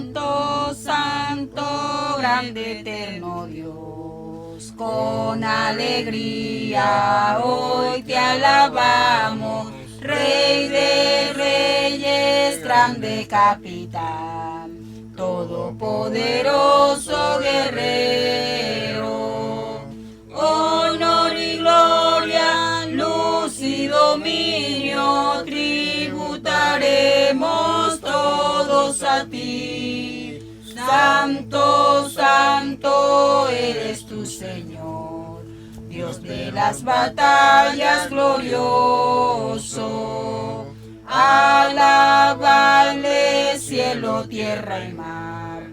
Santo, santo, grande, eterno Dios. Con alegría hoy te alabamos, Rey de reyes, grande capitán, todopoderoso guerrero. Honor y gloria, luz y dominio, tributaremos todos a ti. Santo, santo eres tu Señor, Dios de las batallas glorioso. Alabadle cielo, tierra y mar,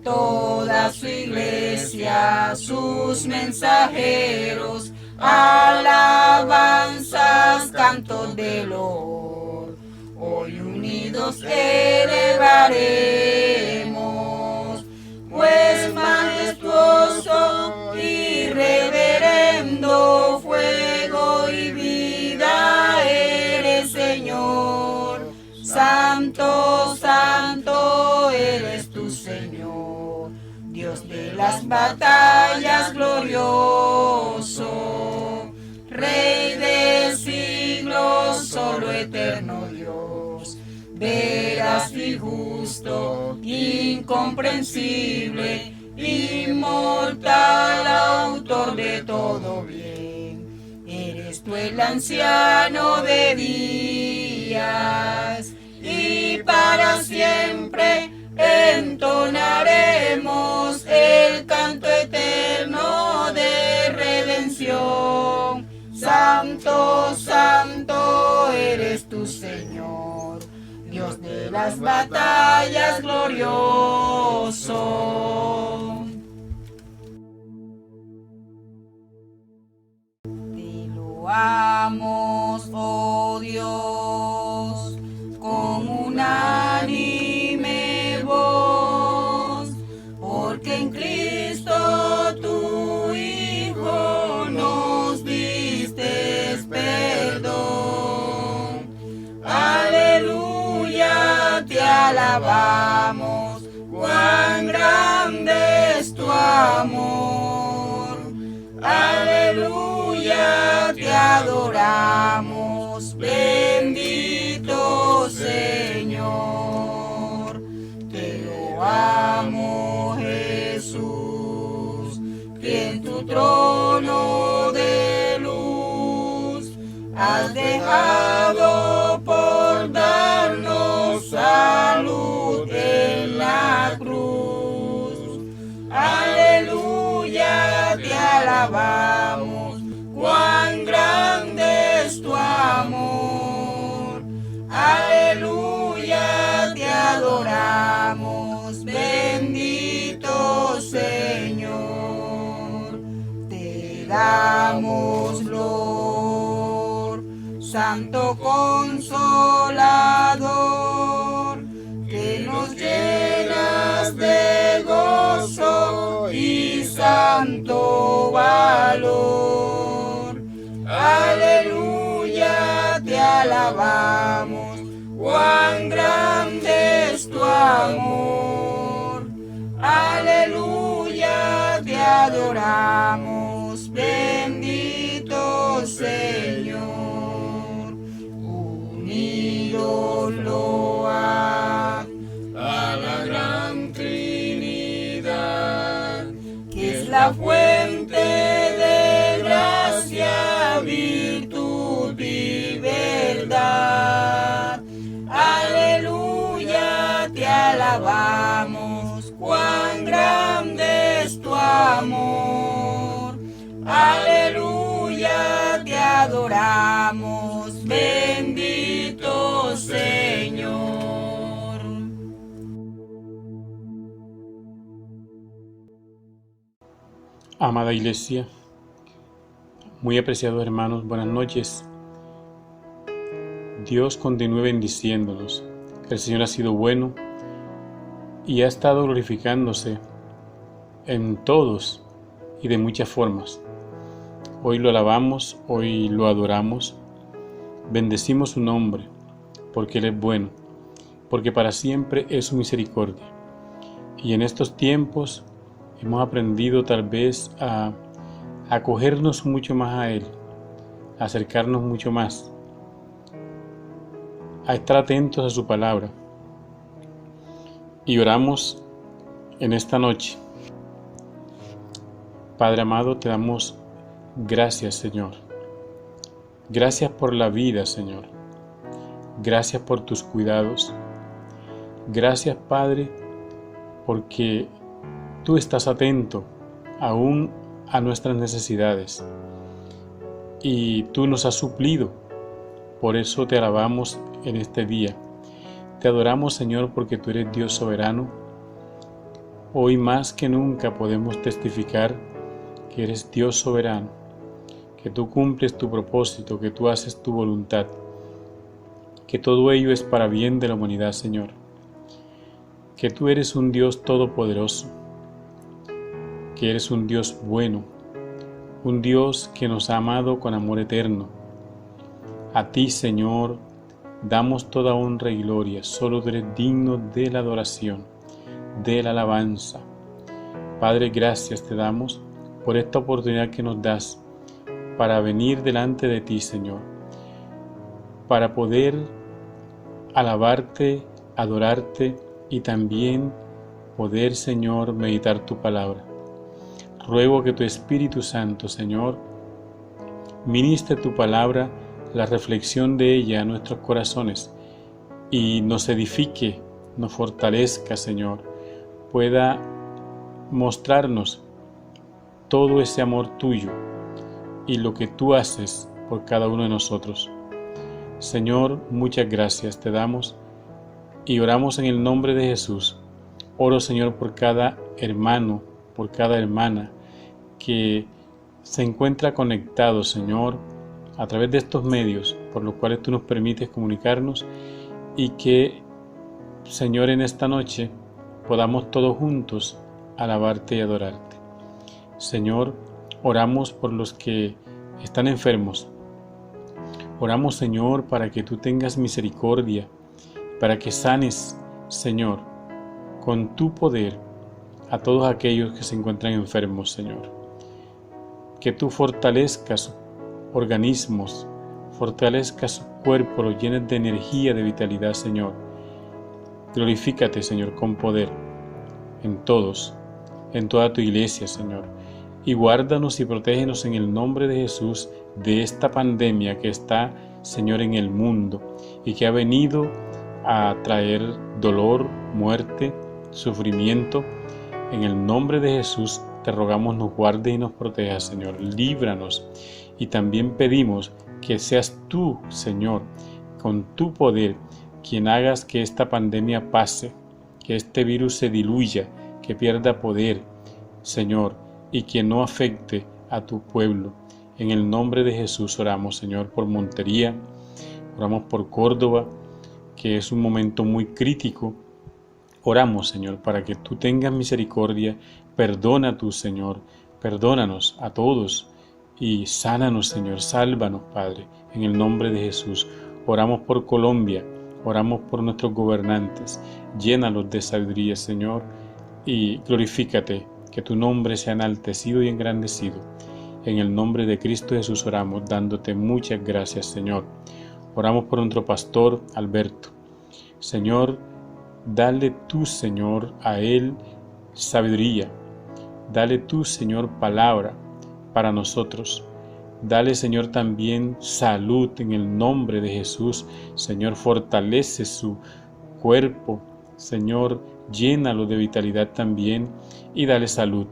toda su iglesia, sus mensajeros, alabanzas, cantos de loor. Hoy unidos elevaremos, pues majestuoso y reverendo, fuego y vida eres, Señor. Santo, santo eres tu Señor, Dios de las batallas glorioso, Rey de siglos, solo eterno Dios, veraz y justo, incomprensible, inmortal, autor de todo bien. Eres tú el anciano de días, y para siempre entonaremos el canto eterno de redención. Santo, santo eres tu Señor, Dios de las batallas glorioso. Te loamos, oh Dios, con unánime voz, porque en Cristo tu Hijo nos diste perdón. Aleluya, te alabamos, cuán grande es tu amor. Aleluya, te adoramos, bendito Señor. Te loamos, Jesús, que en tu trono de luz has dejado por darnos salud en la cruz. Aleluya, te alabamos, cuán grande es tu amor. Aleluya, te adoramos, bendito Señor. Te damos gloria, Santo Consolador, que nos llenas de gozo y santo valor. Aleluya, te alabamos, cuán grande es tu amor. Aleluya, te adoramos, bendito Señor. Unidos loa a la gran Trinidad, que es la fuente de gracia, virtud y verdad. Aleluya, te alabamos, cuán grande es tu amor. Aleluya, te adoramos, bendito Señor. Amada Iglesia, muy apreciados hermanos, buenas noches. Dios continúe bendiciéndonos. El Señor ha sido bueno y ha estado glorificándose en todos y de muchas formas. Hoy lo alabamos, hoy lo adoramos, bendecimos su nombre, porque Él es bueno, porque para siempre es su misericordia. Y en estos tiempos hemos aprendido tal vez a acogernos mucho más a Él, a acercarnos mucho más, a estar atentos a su palabra. Y oramos en esta noche. Padre amado, te damos gracias, Señor. Gracias por la vida, Señor. Gracias por tus cuidados. Gracias, Padre, porque tú estás atento aún a nuestras necesidades y tú nos has suplido. Por eso te alabamos en este día. Te adoramos, Señor, porque tú eres Dios soberano. Hoy más que nunca podemos testificar que eres Dios soberano, que tú cumples tu propósito, que tú haces tu voluntad, que todo ello es para bien de la humanidad, Señor, que tú eres un Dios todopoderoso, que eres un Dios bueno, un Dios que nos ha amado con amor eterno. A ti, Señor, damos toda honra y gloria, solo tú eres digno de la adoración, de la alabanza. Padre, gracias te damos por esta oportunidad que nos das para venir delante de ti, Señor, para poder alabarte, adorarte y también poder, Señor, meditar tu palabra. Ruego que tu Espíritu Santo, Señor, ministre tu palabra, la reflexión de ella a nuestros corazones y nos edifique, nos fortalezca, Señor, pueda mostrarnos todo ese amor tuyo y lo que tú haces por cada uno de nosotros. Señor, muchas gracias te damos y oramos en el nombre de Jesús. Oro, Señor, por cada hermano, por cada hermana que se encuentra conectado, Señor, a través de estos medios por los cuales tú nos permites comunicarnos y que, Señor, en esta noche podamos todos juntos alabarte y adorarte. Señor, oramos por los que están enfermos. Oramos, Señor, para que tú tengas misericordia, para que sanes, Señor, con tu poder a todos aquellos que se encuentran enfermos, Señor. Que tú fortalezcas sus organismos, fortalezcas su cuerpo, los llenes de energía, de vitalidad, Señor. Glorifícate, Señor, con poder en todos, en toda tu iglesia, Señor. Y guárdanos y protégenos en el nombre de Jesús de esta pandemia que está, Señor, en el mundo y que ha venido a traer dolor, muerte, sufrimiento. En el nombre de Jesús te rogamos nos guardes y nos protejas, Señor. Líbranos y también pedimos que seas tú, Señor, con tu poder, quien hagas que esta pandemia pase, que este virus se diluya, que pierda poder, Señor, y que no afecte a tu pueblo. En el nombre de Jesús oramos, Señor, por Montería, oramos por Córdoba, que es un momento muy crítico. Oramos, Señor, para que tú tengas misericordia, perdona tú, Señor, perdónanos a todos y sánanos, Señor, sálvanos, Padre, en el nombre de Jesús. Oramos por Colombia, oramos por nuestros gobernantes, llénalos de sabiduría, Señor, y glorifícate, que tu nombre sea enaltecido y engrandecido. En el nombre de Cristo Jesús oramos, dándote muchas gracias, Señor. Oramos por nuestro pastor Alberto. Señor, dale tú, Señor, a él sabiduría. Dale tú, Señor, palabra para nosotros. Dale, Señor, también salud en el nombre de Jesús. Señor, fortalece su cuerpo. Señor, llénalo de vitalidad también y dale salud.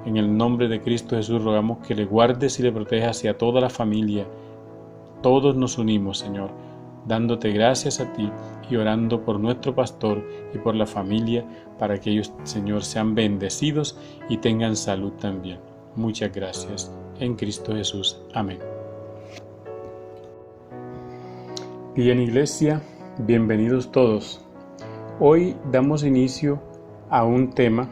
En el nombre de Cristo Jesús rogamos que le guardes y le protejas y a toda la familia. Todos nos unimos, Señor, dándote gracias a ti y orando por nuestro pastor y por la familia para que ellos, Señor, sean bendecidos y tengan salud también. Muchas gracias. En Cristo Jesús. Amén. Bien, iglesia, bienvenidos todos. Hoy damos inicio a un tema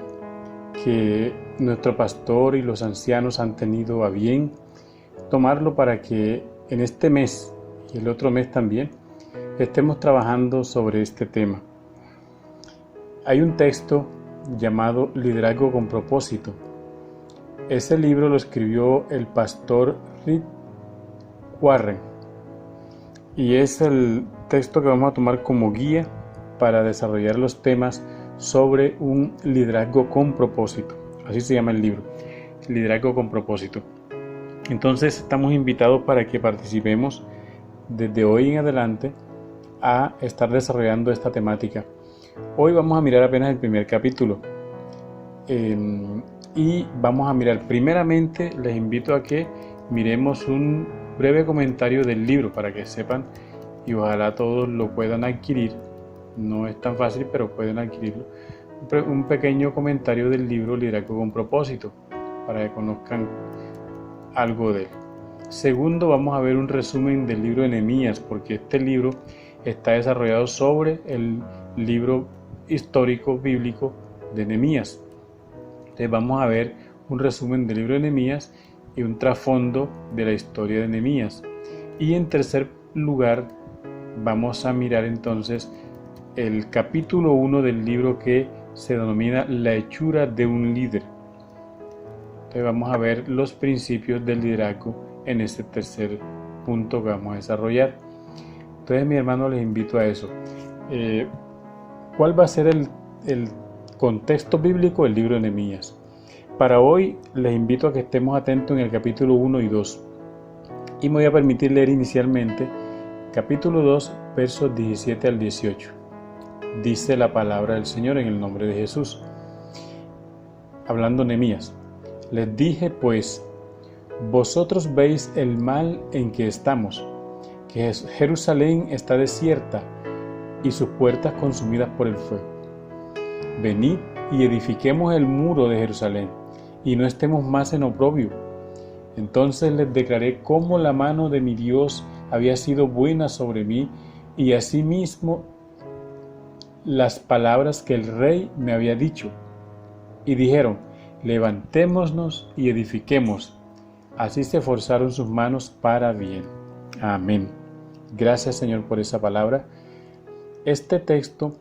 que nuestro pastor y los ancianos han tenido a bien tomarlo para que en este mes y el otro mes también estemos trabajando sobre este tema. Hay un texto llamado Liderazgo con propósito. Ese libro lo escribió el pastor Rick Warren y es el texto que vamos a tomar como guía para desarrollar los temas sobre un liderazgo con propósito. Así se llama el libro, Liderazgo con propósito. Entonces estamos invitados para que participemos desde hoy en adelante a estar desarrollando esta temática. Hoy vamos a mirar apenas el primer capítulo y vamos a mirar, primeramente les invito a que miremos un breve comentario del libro para que sepan y ojalá todos lo puedan adquirir. No es tan fácil, pero pueden adquirirlo. Un pequeño comentario del libro Liderazgo con propósito para que conozcan algo de él. Segundo, vamos a ver un resumen del libro de Nehemías, porque este libro está desarrollado sobre el libro histórico bíblico de Nehemías. Entonces vamos a ver un resumen del libro de Nehemías y un trasfondo de la historia de Nehemías. Y en tercer lugar, vamos a mirar entonces el capítulo 1 del libro que se denomina La hechura de un líder. Entonces vamos a ver los principios del liderazgo en este tercer punto que vamos a desarrollar. Entonces, mi hermano, les invito a eso. ¿Cuál va a ser el contexto bíblico del libro de Nehemías? Para hoy les invito a que estemos atentos en el capítulo 1 y 2. Y me voy a permitir leer inicialmente capítulo 2, versos 17 al 18. Dice la palabra del Señor en el nombre de Jesús. Hablando Nehemías. Les dije pues, vosotros veis el mal en que estamos, que Jerusalén está desierta y sus puertas consumidas por el fuego. Venid y edifiquemos el muro de Jerusalén, y no estemos más en oprobio. Entonces les declaré cómo la mano de mi Dios había sido buena sobre mí, y asimismo las palabras que el rey me había dicho. Y dijeron, levantémonos y edifiquemos. Así se esforzaron sus manos para bien. Amén. Gracias, Señor, por esa palabra. Este texto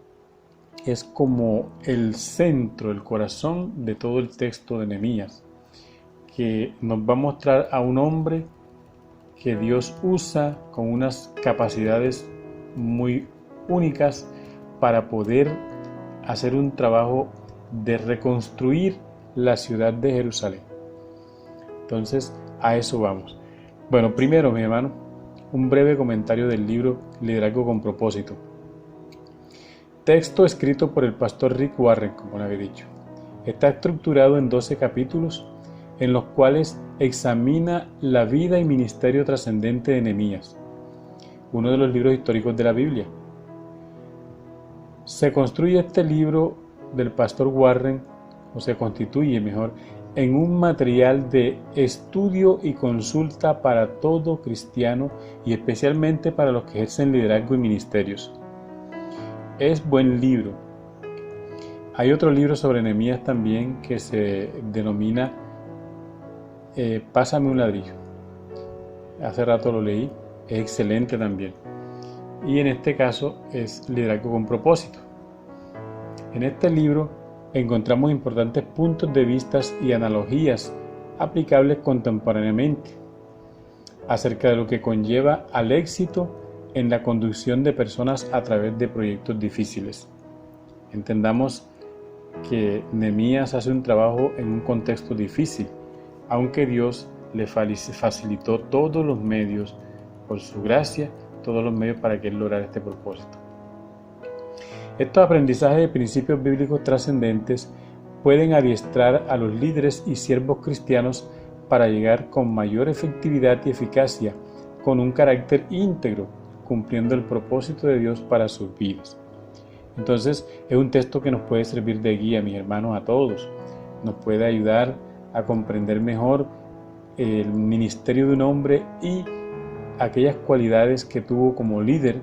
es como el centro, el corazón de todo el texto de Nehemías, que nos va a mostrar a un hombre que Dios usa con unas capacidades muy únicas para poder hacer un trabajo de reconstruir la ciudad de Jerusalén. Entonces, a eso vamos. Bueno, primero, mi hermano, un breve comentario del libro Liderazgo con propósito. Texto escrito por el pastor Rick Warren, como le había dicho. Está estructurado en 12 capítulos en los cuales examina la vida y ministerio trascendente de Nehemías, uno de los libros históricos de la Biblia. Se construye este libro del pastor Warren, o se constituye mejor, en un material de estudio y consulta para todo cristiano y especialmente para los que ejercen liderazgo y ministerios. Es buen libro. Hay otro libro sobre Nehemías también que se denomina Pásame un ladrillo. Hace rato lo leí, es excelente también. Y en este caso es Liderazgo con propósito. En este libro encontramos importantes puntos de vista y analogías aplicables contemporáneamente acerca de lo que conlleva al éxito en la conducción de personas a través de proyectos difíciles. Entendamos que Nehemías hace un trabajo en un contexto difícil, aunque Dios le facilitó todos los medios, por su gracia, todos los medios para que él lograra este propósito. Estos aprendizajes de principios bíblicos trascendentes pueden adiestrar a los líderes y siervos cristianos para llegar con mayor efectividad y eficacia, con un carácter íntegro, cumpliendo el propósito de Dios para sus vidas. Entonces, es un texto que nos puede servir de guía, mis hermanos, a todos. Nos puede ayudar a comprender mejor el ministerio de un hombre y aquellas cualidades que tuvo como líder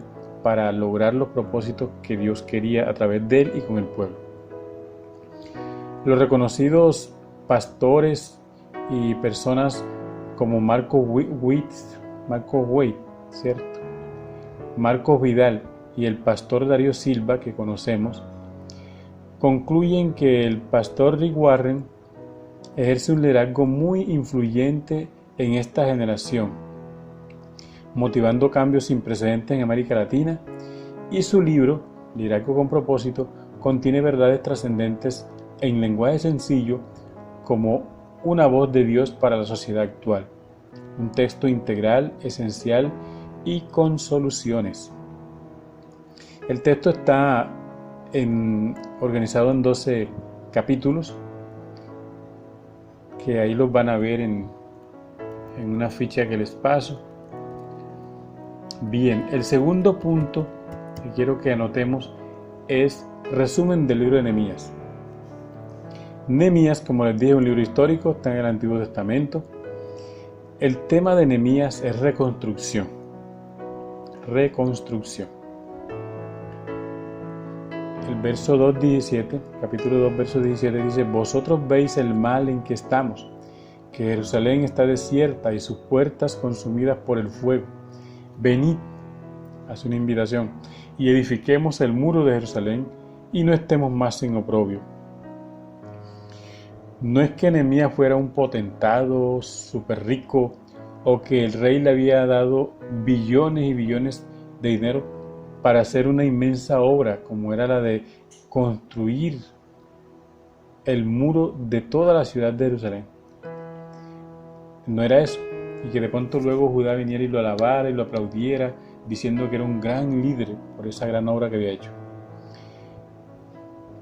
para lograr los propósitos que Dios quería a través de él y con el pueblo. Los reconocidos pastores y personas como Marcos Vidal y el pastor Darío Silva, que conocemos, concluyen que el pastor Rick Warren ejerce un liderazgo muy influyente en esta generación, motivando cambios sin precedentes en América Latina, y su libro, Liderazgo con propósito, contiene verdades trascendentes en lenguaje sencillo como una voz de Dios para la sociedad actual, un texto integral, esencial y con soluciones. El texto está organizado en 12 capítulos, que ahí los van a ver en una ficha que les paso. Bien, el segundo punto que quiero que anotemos es resumen del libro de Nehemías. Nehemías, como les dije, es un libro histórico, está en el Antiguo Testamento. El tema de Nehemías es reconstrucción. Reconstrucción. El verso 2:17, capítulo 2, verso 17 dice: vosotros veis el mal en que estamos, que Jerusalén está desierta y sus puertas consumidas por el fuego. Venid, hace una invitación, y edifiquemos el muro de Jerusalén y no estemos más en oprobio. No es que Nehemías fuera un potentado súper rico o que el rey le había dado billones y billones de dinero para hacer una inmensa obra como era la de construir el muro de toda la ciudad de Jerusalén. No era eso, y que de pronto luego Judá viniera y lo alabara y lo aplaudiera, diciendo que era un gran líder por esa gran obra que había hecho.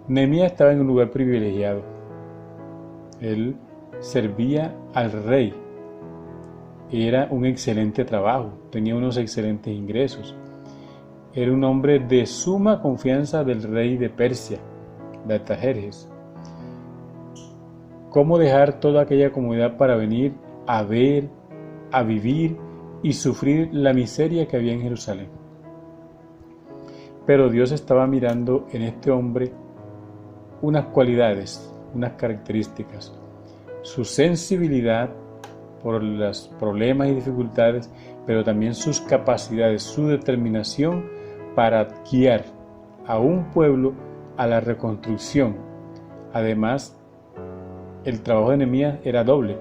Nehemías estaba en un lugar privilegiado. Él servía al rey. Era un excelente trabajo, tenía unos excelentes ingresos. Era un hombre de suma confianza del rey de Persia, de Artajerjes. ¿Cómo dejar toda aquella comodidad para venir a ver, a vivir y sufrir la miseria que había en Jerusalén? Pero Dios estaba mirando en este hombre unas cualidades, unas características: su sensibilidad por los problemas y dificultades, pero también sus capacidades, su determinación para guiar a un pueblo a la reconstrucción. Además, el trabajo de Nehemías era doble.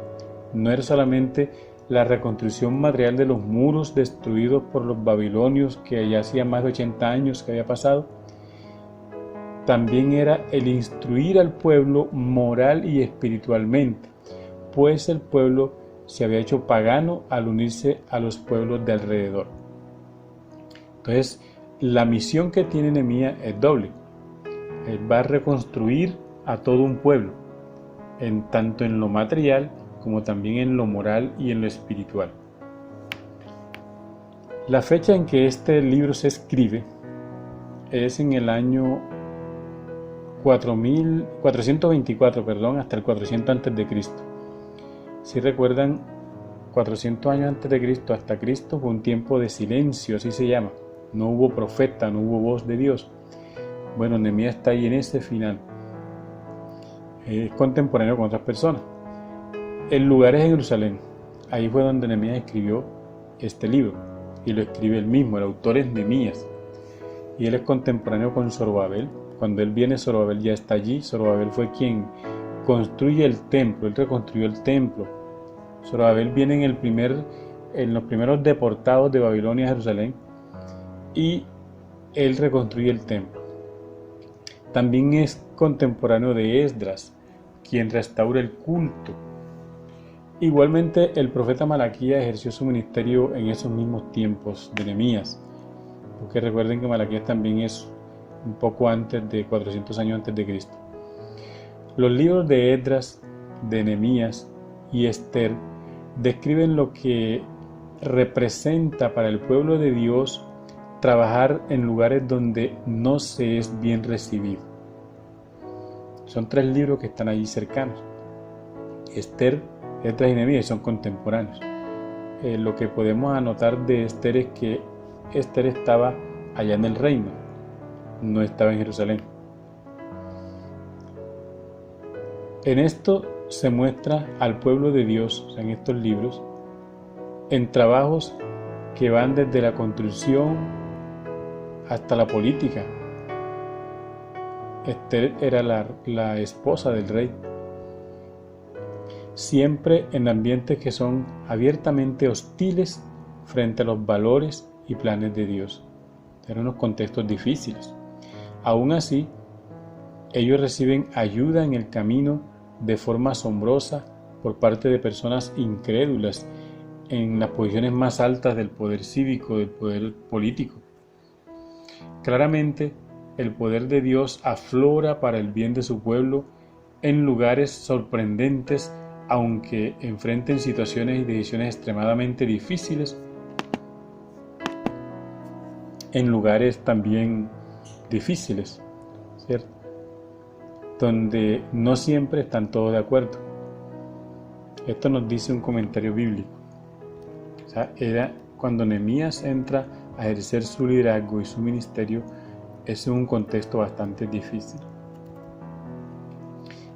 No era solamente la reconstrucción material de los muros destruidos por los babilonios, que ya hacía más de 80 años que había pasado. También era el instruir al pueblo moral y espiritualmente, pues el pueblo se había hecho pagano al unirse a los pueblos de alrededor. Entonces, la misión que tiene Nehemías es doble. Él va a reconstruir a todo un pueblo, tanto en lo material como también en lo moral y en lo espiritual. La fecha en que este libro se escribe es en el año 424, hasta el 400 a.C. Si recuerdan, 400 años antes de Cristo hasta Cristo fue un tiempo de silencio, así se llama. No hubo profeta, no hubo voz de Dios. Bueno, Nehemías está ahí en ese final. Es contemporáneo con otras personas. El lugar es en Jerusalén. Ahí fue donde Nehemías escribió este libro. Y lo escribe él mismo, el autor es Nehemías. Y él es contemporáneo con Zorobabel. Cuando él viene, Zorobabel ya está allí. Zorobabel fue quien construye el templo, él reconstruyó el templo. Zorobabel viene en los primeros deportados de Babilonia a Jerusalén, y él reconstruye el templo. También es contemporáneo de Esdras, quien restaura el culto. Igualmente, el profeta Malaquías ejerció su ministerio en esos mismos tiempos de Nehemías, porque recuerden que Malaquías también es un poco antes de 400 años antes de Cristo. Los libros de Esdras, de Nehemías y Esther describen lo que representa para el pueblo de Dios trabajar en lugares donde no se es bien recibido. Son 3 libros que están allí cercanos. Esther, Esdras y Nehemías son contemporáneos. Lo que podemos anotar de Esther es que Esther estaba allá en el reino, no estaba en Jerusalén. En esto se muestra al pueblo de Dios, o sea, en estos libros, en trabajos que van desde la construcción hasta la política, Esther era la esposa del rey. Siempre en ambientes que son abiertamente hostiles frente a los valores y planes de Dios. Eran unos contextos difíciles. Aún así, ellos reciben ayuda en el camino de forma asombrosa por parte de personas incrédulas en las posiciones más altas del poder cívico, del poder político. Claramente, el poder de Dios aflora para el bien de su pueblo en lugares sorprendentes, aunque enfrenten situaciones y decisiones extremadamente difíciles, en lugares también difíciles, ¿cierto? Donde no siempre están todos de acuerdo. Esto nos dice un comentario bíblico. O sea, era cuando Nehemías entra a ejercer su liderazgo y su ministerio, es un contexto bastante difícil.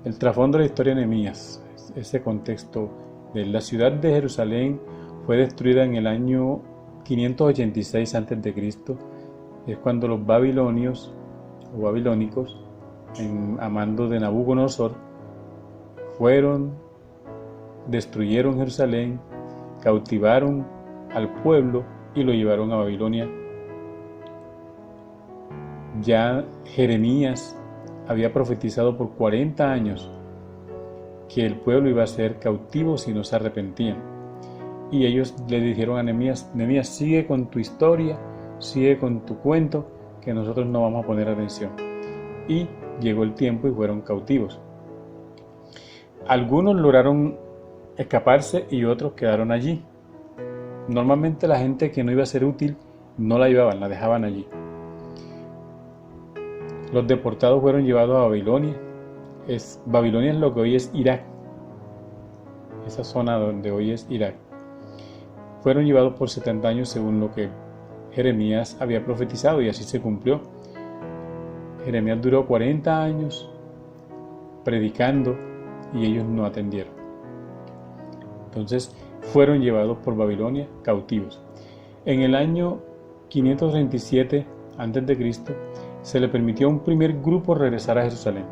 El trasfondo de la historia de Nehemías, ese contexto de la ciudad de Jerusalén fue destruida en el año 586 a.C. Es cuando los babilonios o babilónicos, a mando de Nabucodonosor, destruyeron Jerusalén, cautivaron al pueblo y lo llevaron a Babilonia. Ya Jeremías había profetizado por 40 años que el pueblo iba a ser cautivo si no se arrepentían. Y ellos le dijeron a Nehemías: Nehemías, sigue con tu historia, sigue con tu cuento, que nosotros no vamos a poner atención. Y llegó el tiempo y fueron cautivos. Algunos lograron escaparse y otros quedaron allí. Normalmente la gente que no iba a ser útil no la llevaban, la dejaban allí. Los deportados fueron llevados a Babilonia. Babilonia es lo que hoy es Irak. Esa zona donde hoy es Irak. Fueron llevados por 70 años según lo que Jeremías había profetizado, y así se cumplió. Jeremías duró 40 años predicando y ellos no atendieron. Entonces fueron llevados por Babilonia cautivos. En el año 537 a.C. se le permitió a un primer grupo regresar a Jerusalén.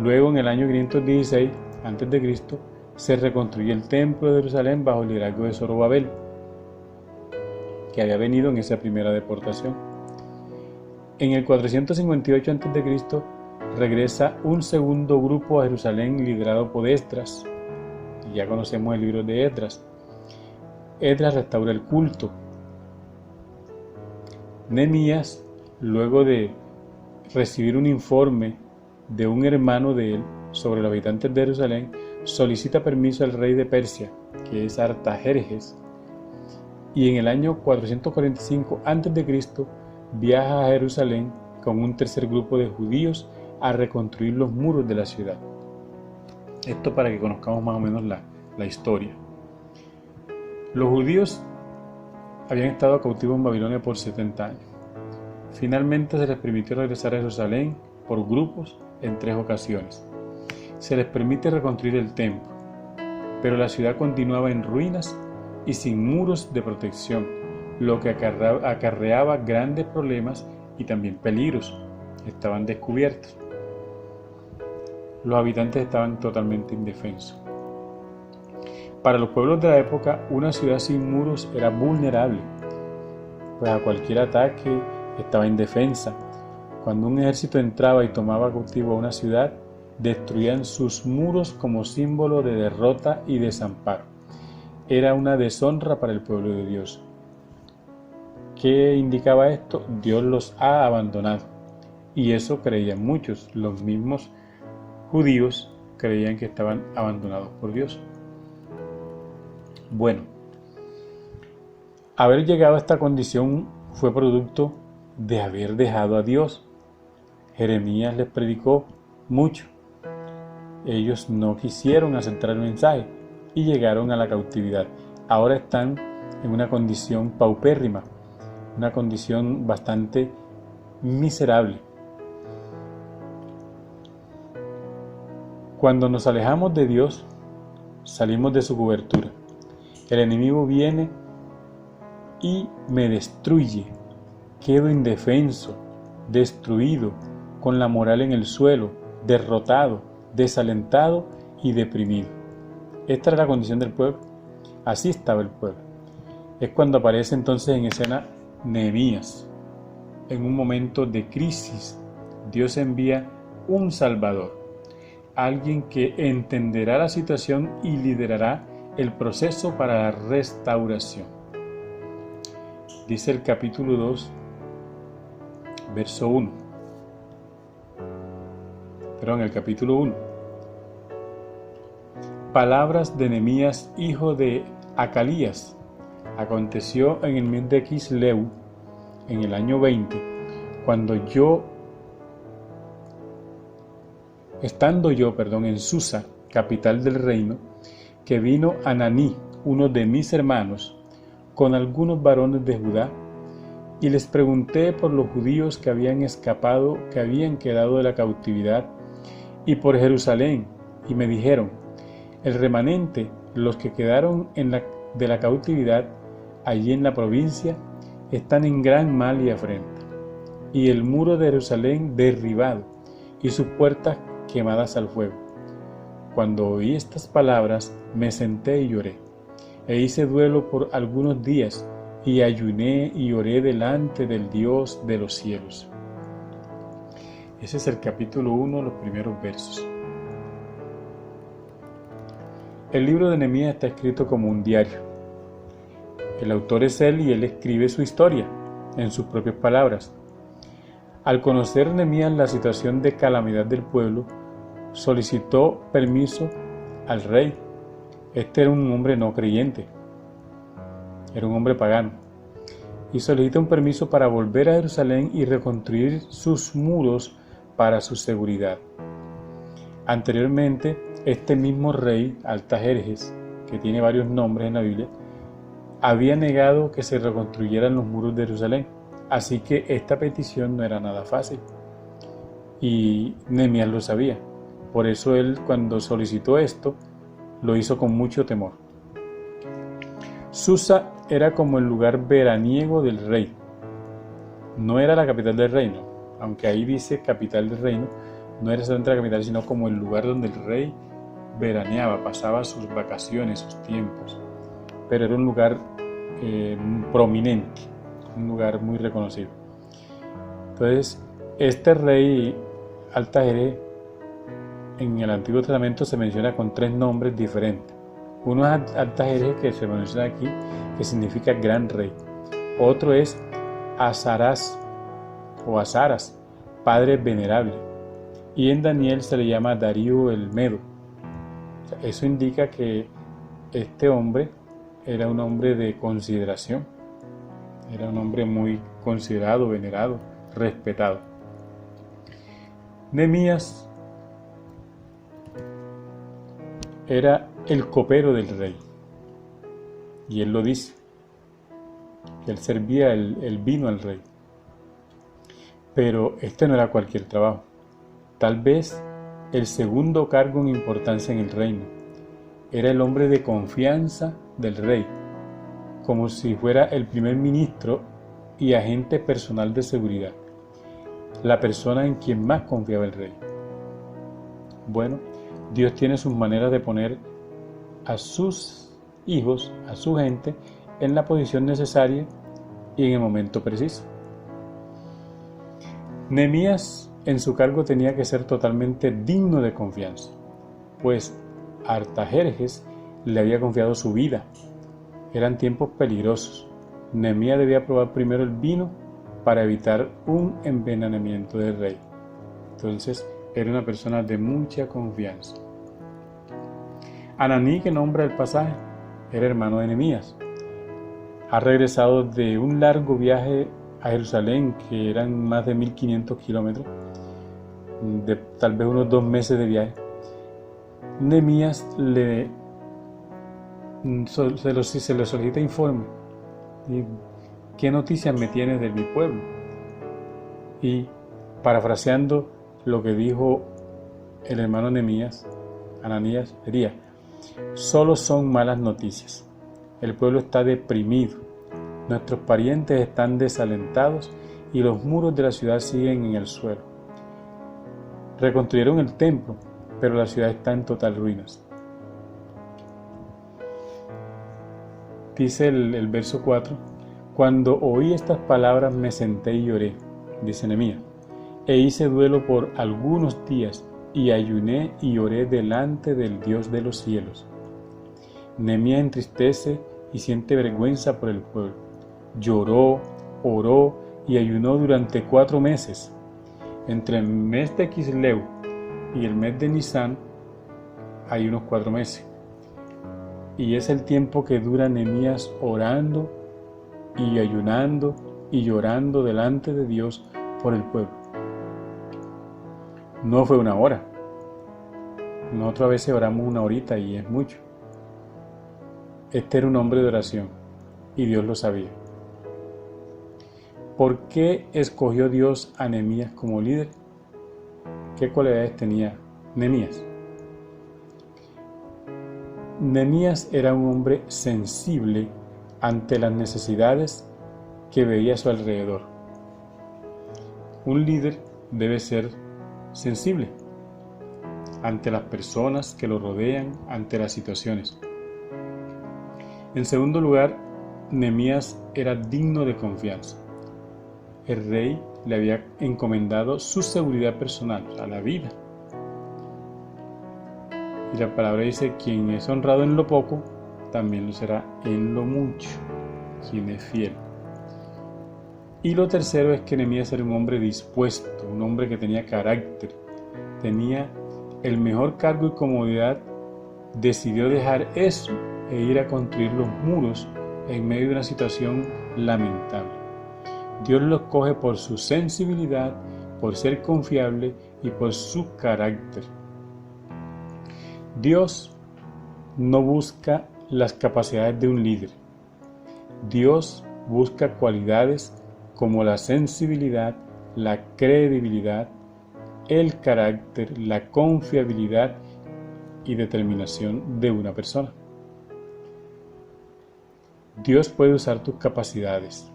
Luego, en el año 516 a.C., se reconstruyó el templo de Jerusalén bajo el liderazgo de Zorobabel, que había venido en esa primera deportación. En el 458 a.C. regresa un segundo grupo a Jerusalén liderado por Esdras. Y ya conocemos el libro de Esdras. Esdras restaura el culto. Nehemías, luego de recibir un informe de un hermano de él sobre los habitantes de Jerusalén, solicita permiso al rey de Persia, que es Artajerjes, y en el año 445 a.C. viaja a Jerusalén con un tercer grupo de judíos a reconstruir los muros de la ciudad. Esto para que conozcamos más o menos la historia. Los judíos habían estado cautivos en Babilonia por 70 años. Finalmente se les permitió regresar a Jerusalén por grupos en 3 ocasiones. Se les permite reconstruir el templo, pero la ciudad continuaba en ruinas y sin muros de protección, lo que acarreaba grandes problemas y también peligros. Estaban descubiertos. Los habitantes estaban totalmente indefensos. Para los pueblos de la época, una ciudad sin muros era vulnerable, pues a cualquier ataque estaba indefensa. Cuando un ejército entraba y tomaba cautivo a una ciudad, destruían sus muros como símbolo de derrota y desamparo. Era una deshonra para el pueblo de Dios. ¿Qué indicaba esto? Dios los ha abandonado. Y eso creían muchos. Los mismos judíos creían que estaban abandonados por Dios. Bueno, haber llegado a esta condición fue producto de haber dejado a Dios. Jeremías les predicó mucho. Ellos no quisieron aceptar el mensaje y llegaron a la cautividad. Ahora están en una condición paupérrima, una condición bastante miserable. Cuando nos alejamos de Dios, salimos de su cobertura. El enemigo viene y me destruye. Quedo indefenso, destruido, con la moral en el suelo, derrotado, desalentado y deprimido. Esta era la condición del pueblo. Así estaba el pueblo. Es cuando aparece entonces en escena Nehemías. En un momento de crisis, Dios envía un Salvador, alguien que entenderá la situación y liderará el proceso para la restauración. Dice el capítulo 2, verso 1. El capítulo 1. Palabras de Nehemías, hijo de Acalías. Aconteció en el mes de Quisleu, en el año 20, estando yo en Susa, capital del reino, que vino Ananí, uno de mis hermanos, con algunos varones de Judá, y les pregunté por los judíos que habían escapado, que habían quedado de la cautividad, y por Jerusalén, y me dijeron: el remanente, los que quedaron de la cautividad, allí en la provincia, están en gran mal y afrenta, y el muro de Jerusalén derribado, y sus puertas quemadas al fuego. Cuando oí estas palabras, me senté y lloré, e hice duelo por algunos días, y ayuné y oré delante del Dios de los cielos. Ese es el capítulo 1, los primeros versos. El libro de Nehemías está escrito como un diario. El autor es él y él escribe su historia en sus propias palabras. Al conocer Nehemías la situación de calamidad del pueblo, solicitó permiso al rey. Este era un hombre no creyente, era un hombre pagano, y solicita un permiso para volver a Jerusalén y reconstruir sus muros para su seguridad. Anteriormente, este mismo rey, Artajerjes, que tiene varios nombres en la Biblia, había negado que se reconstruyeran los muros de Jerusalén, así que esta petición no era nada fácil, y Nehemías lo sabía. Por eso él, cuando solicitó esto, lo hizo con mucho temor. Susa era como el lugar veraniego del rey. No era la capital del reino, aunque ahí dice capital del reino, no era solamente la capital, sino como el lugar donde el rey veraneaba, pasaba sus vacaciones, sus tiempos. Pero era un lugar prominente, un lugar muy reconocido. Entonces, este rey Artajerjes en el Antiguo Testamento se menciona con 3 nombres diferentes. Uno es Artajerjes, que se menciona aquí, que significa gran rey. Otro es Azaras o Azaras, padre venerable. Y en Daniel se le llama Darío el Medo. Eso indica que este hombre era un hombre de consideración. Era un hombre muy considerado, venerado, respetado. Nehemías era el copero del rey, y él lo dice, que él servía el vino al rey. Pero este no era cualquier trabajo, tal vez el segundo cargo en importancia en el reino. Era el hombre de confianza del rey, como si fuera el primer ministro y agente personal de seguridad, la persona en quien más confiaba el rey. Bueno, Dios tiene sus maneras de poner a sus hijos, a su gente, en la posición necesaria y en el momento preciso. Nehemías en su cargo tenía que ser totalmente digno de confianza, pues Artajerjes le había confiado su vida. Eran tiempos peligrosos. Nehemías debía probar primero el vino para evitar un envenenamiento del rey. Entonces, era una persona de mucha confianza. Ananí, que nombra el pasaje, era hermano de Nehemías. Ha regresado de un largo viaje a Jerusalén, que eran más de 1500 kilómetros, de tal vez unos 2 meses de viaje. Nehemías se le solicita informe. ¿Qué noticias me tienes de mi pueblo? Y parafraseando lo que dijo el hermano Nehemías, Ananías, diría: solo son malas noticias. El pueblo está deprimido, nuestros parientes están desalentados y los muros de la ciudad siguen en el suelo. Reconstruyeron el templo, pero la ciudad está en total ruinas. Dice el verso 4, cuando oí estas palabras me senté y lloré, dice Nehemías, e hice duelo por algunos días y ayuné y oré delante del Dios de los cielos. Nehemías entristece y siente vergüenza por el pueblo. Lloró, oró y ayunó durante 4 meses. Entre el mes de Quisleu y el mes de Nisán hay unos 4 meses. Y es el tiempo que dura Nehemías orando y ayunando y llorando delante de Dios por el pueblo. No fue 1 hora. Nosotros a veces oramos 1 horita y es mucho. Este era un hombre de oración y Dios lo sabía. ¿Por qué escogió Dios a Nehemías como líder? ¿Qué cualidades tenía Nehemías? Nehemías era un hombre sensible ante las necesidades que veía a su alrededor. Un líder debe ser sensible ante las personas que lo rodean, ante las situaciones. En segundo lugar, Nehemías era digno de confianza. El rey le había encomendado su seguridad personal, a la vida. Y la palabra dice, quien es honrado en lo poco, también lo será en lo mucho, quien es fiel. Y lo tercero es que Nehemías era un hombre dispuesto, un hombre que tenía carácter, tenía el mejor cargo y comodidad, decidió dejar eso e ir a construir los muros en medio de una situación lamentable. Dios lo escoge por su sensibilidad, por ser confiable y por su carácter. Dios no busca las capacidades de un líder. Dios busca cualidades como la sensibilidad, la credibilidad, el carácter, la confiabilidad y determinación de una persona. Dios puede usar tus capacidades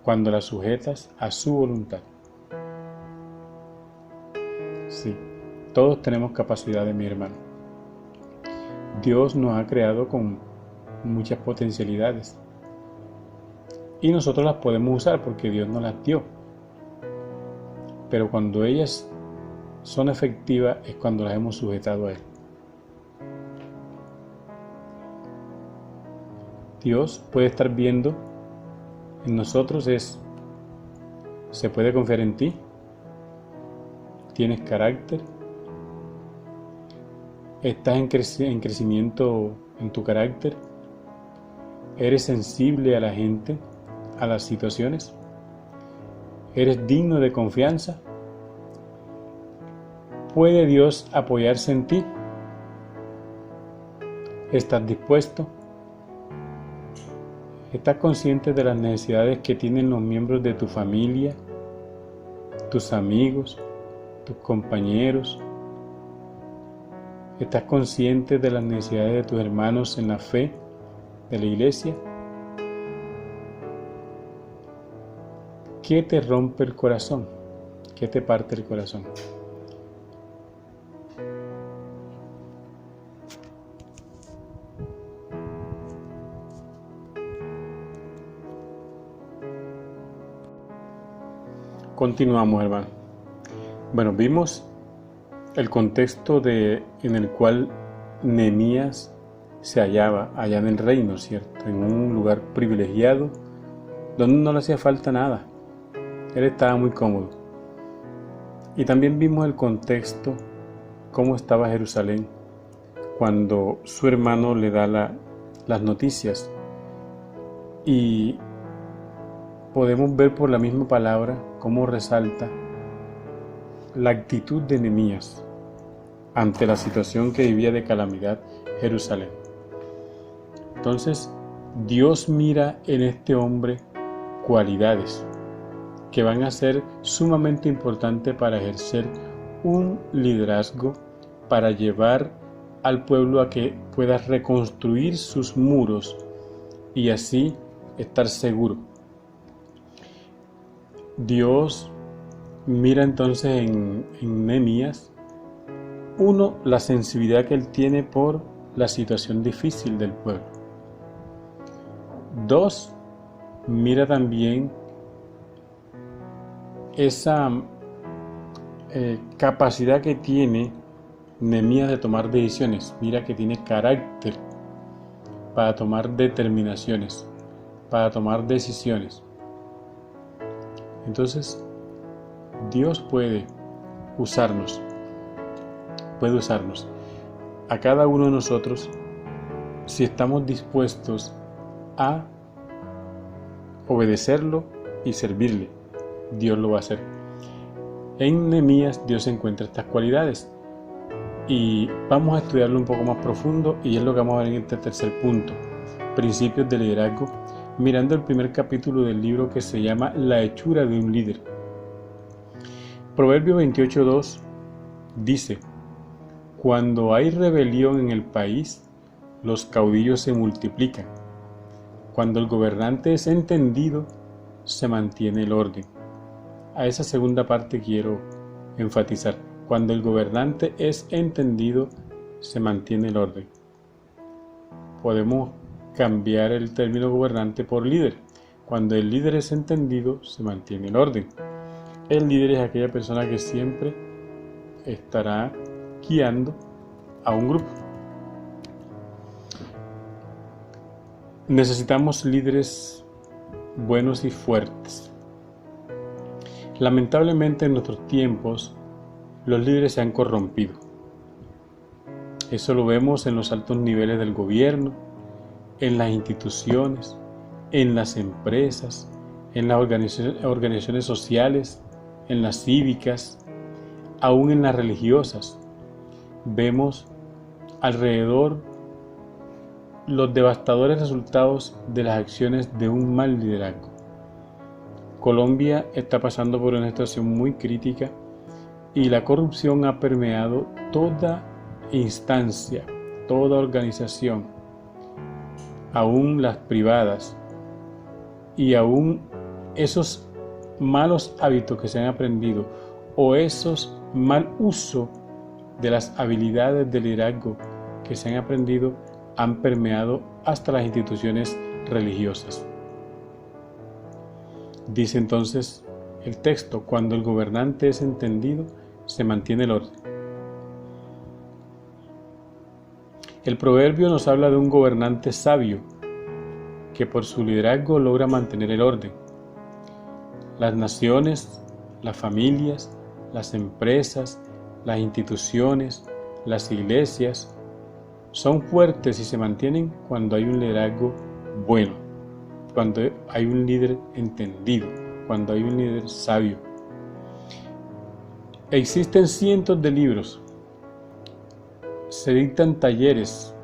cuando las sujetas a su voluntad. Sí, todos tenemos capacidades, mi hermano. Dios nos ha creado con muchas potencialidades y nosotros las podemos usar porque Dios nos las dio. Pero cuando ellas son efectivas es cuando las hemos sujetado a Él. Dios puede estar viendo en nosotros ¿se puede confiar en ti? ¿Tienes carácter? ¿Estás en crecimiento en tu carácter? ¿Eres sensible a la gente, a las situaciones? ¿Eres digno de confianza? ¿Puede Dios apoyarse en ti? ¿Estás dispuesto? ¿Estás consciente de las necesidades que tienen los miembros de tu familia, tus amigos, tus compañeros? ¿Estás consciente de las necesidades de tus hermanos en la fe de la iglesia? ¿Qué te rompe el corazón? ¿Qué te parte el corazón? Continuamos, hermano. Bueno, vimos el contexto en el cual Nehemías se hallaba allá en el reino, ¿cierto? En un lugar privilegiado donde no le hacía falta nada. Él estaba muy cómodo. Y también vimos el contexto, cómo estaba Jerusalén cuando su hermano le da las noticias. Y podemos ver por la misma palabra cómo resalta la actitud de Nehemías ante la situación que vivía de calamidad Jerusalén. Entonces, Dios mira en este hombre cualidades que van a ser sumamente importantes para ejercer un liderazgo, para llevar al pueblo a que pueda reconstruir sus muros y así estar seguro Dios mira entonces en Nehemías, uno, la sensibilidad que él tiene por la situación difícil del pueblo. Dos, mira también esa capacidad que tiene Nehemías de tomar decisiones. Mira que tiene carácter para tomar determinaciones, para tomar decisiones. Entonces, Dios puede usarnos a cada uno de nosotros si estamos dispuestos a obedecerlo y servirle. Dios lo va a hacer. En Nehemías Dios encuentra estas cualidades y vamos a estudiarlo un poco más profundo, y es lo que vamos a ver en este tercer punto: principios de liderazgo, mirando el primer capítulo del libro que se llama La hechura de un líder. Proverbio 28:2 dice: cuando hay rebelión en el país, los caudillos se multiplican. Cuando el gobernante es entendido, se mantiene el orden. A esa segunda parte quiero enfatizar. Cuando el gobernante es entendido, se mantiene el orden. Podemos cambiar el término gobernante por líder. Cuando el líder es entendido, se mantiene el orden. El líder es aquella persona que siempre estará guiando a un grupo. Necesitamos líderes buenos y fuertes. Lamentablemente en nuestros tiempos los líderes se han corrompido. Eso lo vemos en los altos niveles del gobierno, en las instituciones, en las empresas, en las organizaciones sociales, en las cívicas, aún en las religiosas. Vemos alrededor los devastadores resultados de las acciones de un mal liderazgo. Colombia está pasando por una situación muy crítica y la corrupción ha permeado toda instancia, toda organización, aún las privadas, y aún esos malos hábitos que se han aprendido o esos mal uso de las habilidades de liderazgo que se han aprendido han permeado hasta las instituciones religiosas. Dice entonces el texto: cuando el gobernante es entendido, se mantiene el orden. El proverbio nos habla de un gobernante sabio que por su liderazgo logra mantener el orden. Las naciones, las familias, las empresas, las instituciones, las iglesias son fuertes y se mantienen cuando hay un liderazgo bueno, cuando hay un líder entendido, cuando hay un líder sabio. Existen cientos de libros, se dictan talleres,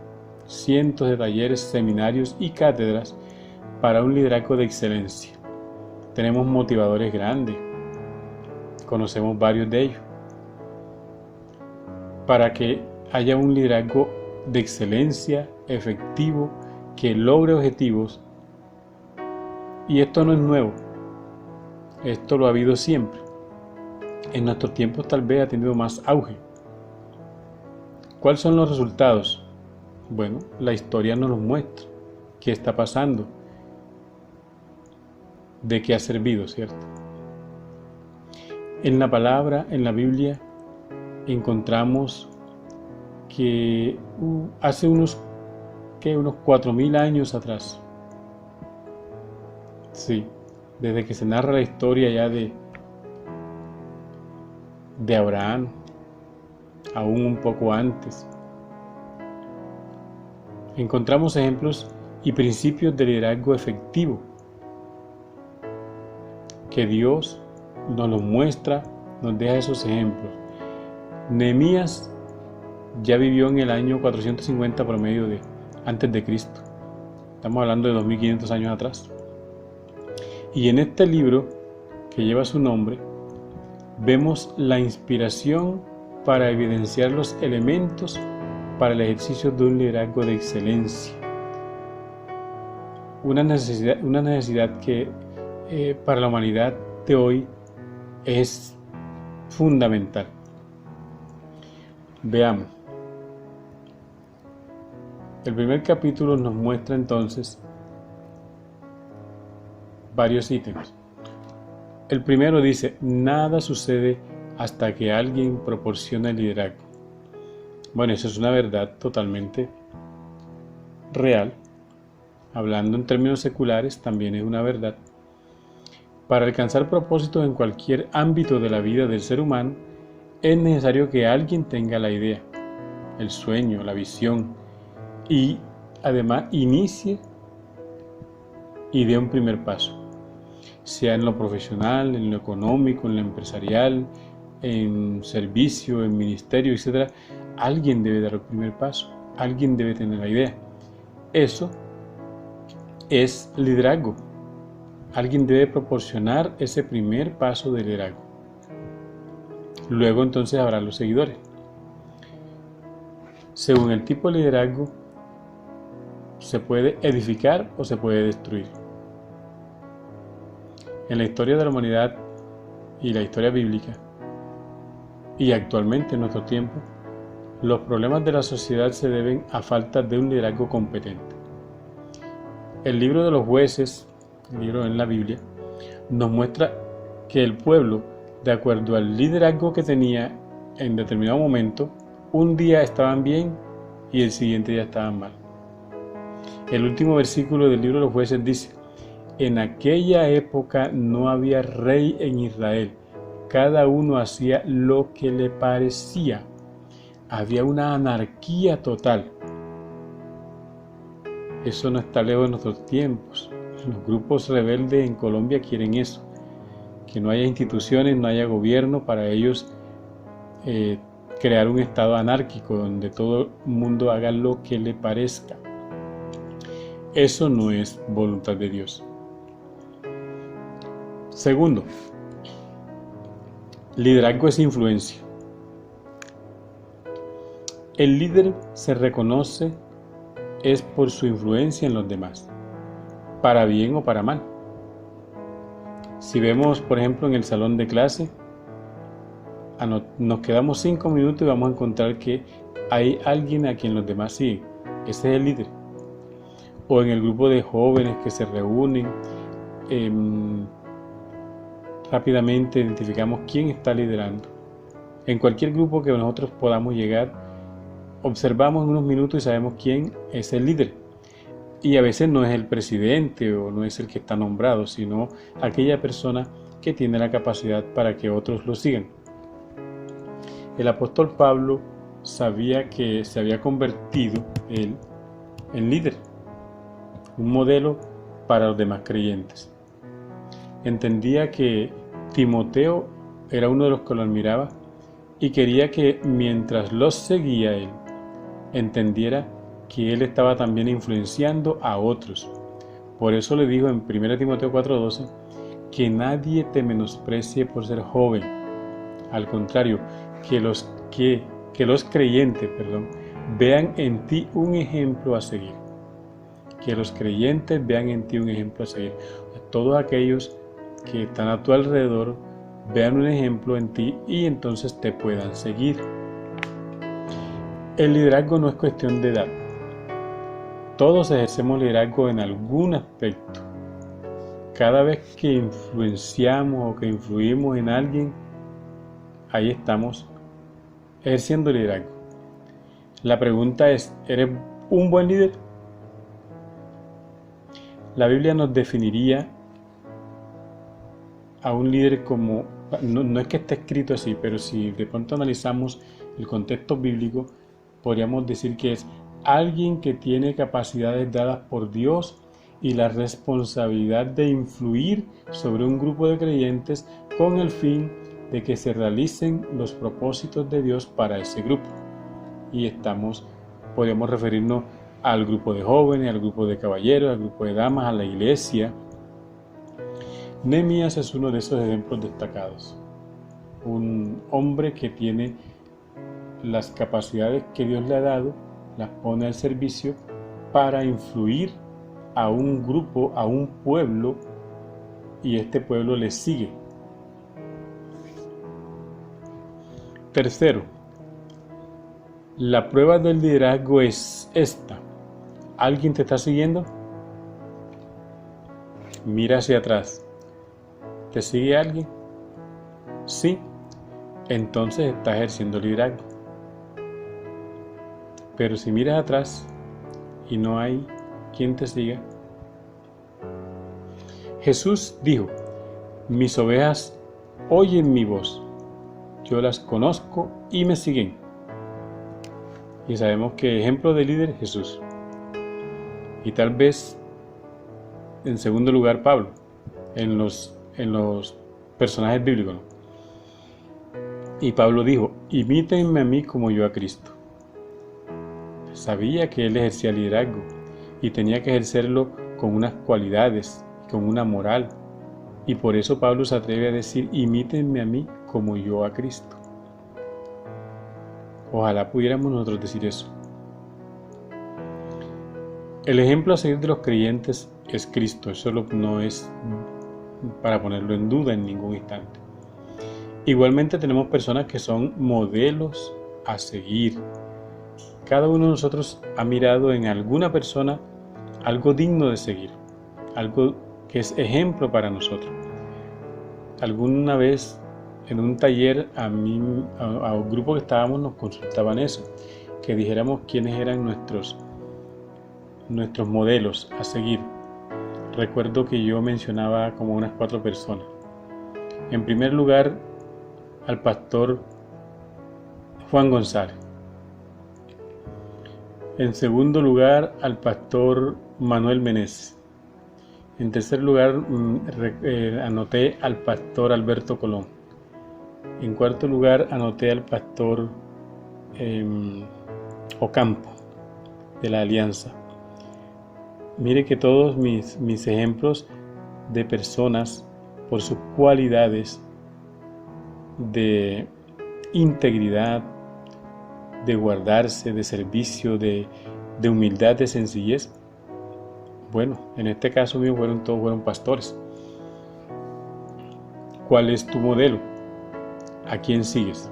cientos de talleres, seminarios y cátedras para un liderazgo de excelencia. Tenemos motivadores grandes, conocemos varios de ellos, para que haya un liderazgo de excelencia, efectivo, que logre objetivos. Y esto no es nuevo, esto lo ha habido siempre. En nuestros tiempos tal vez ha tenido más auge. ¿Cuáles son los resultados? Bueno, la historia nos lo muestra. ¿Qué está pasando? ¿De qué ha servido, cierto? En la palabra, en la Biblia, encontramos que hace unos 4.000 años atrás, sí, desde que se narra la historia ya de Abraham, aún un poco antes, encontramos ejemplos y principios de liderazgo efectivo que Dios nos los muestra, nos deja esos ejemplos. Nehemías ya vivió en el año 450 promedio antes de Cristo. Estamos hablando de 2500 años atrás. Y en este libro que lleva su nombre, vemos la inspiración para evidenciar los elementos para el ejercicio de un liderazgo de excelencia. Una necesidad que para la humanidad de hoy es fundamental. Veamos. El primer capítulo nos muestra entonces varios ítems. El primero dice, nada sucede hasta que alguien proporciona el liderazgo. Bueno, eso es una verdad totalmente real. Hablando en términos seculares, también es una verdad. Para alcanzar propósitos en cualquier ámbito de la vida del ser humano, es necesario que alguien tenga la idea, el sueño, la visión, y además inicie y dé un primer paso, sea en lo profesional, en lo económico, en lo empresarial, en servicio, en ministerio, etc. Alguien debe dar el primer paso, alguien debe tener la idea. Eso es liderazgo. Alguien debe proporcionar ese primer paso de liderazgo. Luego entonces habrá los seguidores. Según el tipo de liderazgo, se puede edificar o se puede destruir. En la historia de la humanidad y la historia bíblica, y actualmente en nuestro tiempo, los problemas de la sociedad se deben a falta de un liderazgo competente. El libro de los jueces, el libro en la Biblia, nos muestra que el pueblo, de acuerdo al liderazgo que tenía en determinado momento, un día estaban bien y el siguiente día estaban mal. El último versículo del libro de los jueces dice, en aquella época no había rey en Israel, cada uno hacía lo que le parecía. Había una anarquía total. Eso no está lejos de nuestros tiempos. Los grupos rebeldes en Colombia quieren eso, que no haya instituciones, no haya gobierno, para ellos crear un estado anárquico donde todo el mundo haga lo que le parezca. Eso no es voluntad de Dios. Segundo, liderazgo es influencia. El líder se reconoce es por su influencia en los demás, para bien o para mal. Si vemos, por ejemplo, en el salón de clase, nos quedamos 5 minutos y vamos a encontrar que hay alguien a quien los demás siguen. Ese es el líder. O en el grupo de jóvenes que se reúnen, rápidamente identificamos quién está liderando. En cualquier grupo que nosotros podamos llegar, observamos unos minutos y sabemos quién es el líder. Y a veces no es el presidente o no es el que está nombrado, sino aquella persona que tiene la capacidad para que otros lo sigan. El apóstol Pablo sabía que se había convertido él en líder, un modelo para los demás creyentes. Entendía que Timoteo era uno de los que lo admiraba y quería que mientras los seguía él, entendiera que él estaba también influenciando a otros. Por eso le dijo en 1 Timoteo 4:12 que nadie te menosprecie por ser joven. Al contrario, que los creyentes vean en ti un ejemplo a seguir. Que los creyentes vean en ti un ejemplo a seguir. Todos aquellos que están a tu alrededor vean un ejemplo en ti y entonces te puedan seguir. El liderazgo no es cuestión de edad. Todos ejercemos liderazgo en algún aspecto. Cada vez que influenciamos o que influimos en alguien, ahí estamos ejerciendo liderazgo. La pregunta es, ¿eres un buen líder? La Biblia nos definiría a un líder como, no es que esté escrito así, pero si de pronto analizamos el contexto bíblico, podríamos decir que es alguien que tiene capacidades dadas por Dios y la responsabilidad de influir sobre un grupo de creyentes con el fin de que se realicen los propósitos de Dios para ese grupo. Y podríamos referirnos al grupo de jóvenes, al grupo de caballeros, al grupo de damas, a la iglesia. Nehemías es uno de esos ejemplos destacados. Un hombre que tiene las capacidades que Dios le ha dado, las pone al servicio para influir a un grupo, a un pueblo, y este pueblo le sigue. Tercero, la prueba del liderazgo es esta. ¿Alguien te está siguiendo? Mira hacia atrás. ¿Te sigue alguien? Sí. Entonces estás ejerciendo liderazgo. Pero si miras atrás y no hay quien te siga, Jesús dijo: mis ovejas oyen mi voz, yo las conozco y me siguen. Y sabemos que ejemplo de líder es Jesús. Y tal vez, en segundo lugar, Pablo, en los personajes bíblicos, ¿no? Y Pablo dijo: imítenme a mí como yo a Cristo. Sabía que él ejercía liderazgo y tenía que ejercerlo con unas cualidades, con una moral. Y por eso Pablo se atreve a decir: imítenme a mí como yo a Cristo. Ojalá pudiéramos nosotros decir eso. El ejemplo a seguir de los creyentes es Cristo. Eso no es para ponerlo en duda en ningún instante. Igualmente tenemos personas que son modelos a seguir. Cada uno de nosotros ha mirado en alguna persona algo digno de seguir, algo que es ejemplo para nosotros. Alguna vez en un taller a un grupo que estábamos nos consultaban eso, que dijéramos quiénes eran nuestros modelos a seguir. Recuerdo que yo mencionaba como unas 4 personas. En primer lugar, al pastor Juan González. En segundo lugar, al pastor Manuel Meneses. En tercer lugar, anoté al pastor Alberto Colón. En cuarto lugar, anoté al pastor Ocampo, de la Alianza. Mire que todos mis ejemplos de personas, por sus cualidades de integridad, de guardarse, de servicio, de humildad, de sencillez, bueno, en este caso mío todos fueron pastores. ¿Cuál es tu modelo? ¿A quién sigues?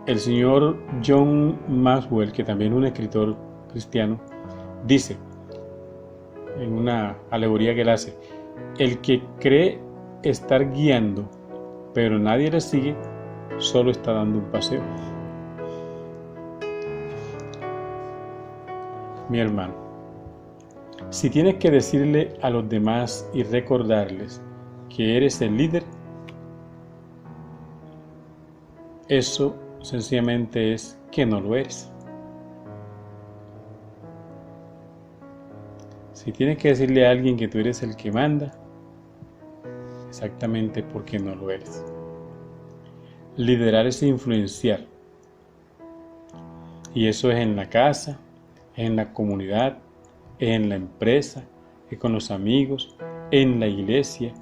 El señor John Maxwell, que también es un escritor cristiano, dice, en una alegoría que él hace: el que cree estar guiando, pero nadie le sigue, solo está dando un paseo. Mi hermano, si tienes que decirle a los demás y recordarles que eres el líder, eso sencillamente es que no lo eres. Si tienes que decirle a alguien que tú eres el que manda, exactamente porque no lo eres. Liderar es influenciar. Y eso es en la casa, en la comunidad, en la empresa, con los amigos, en la iglesia.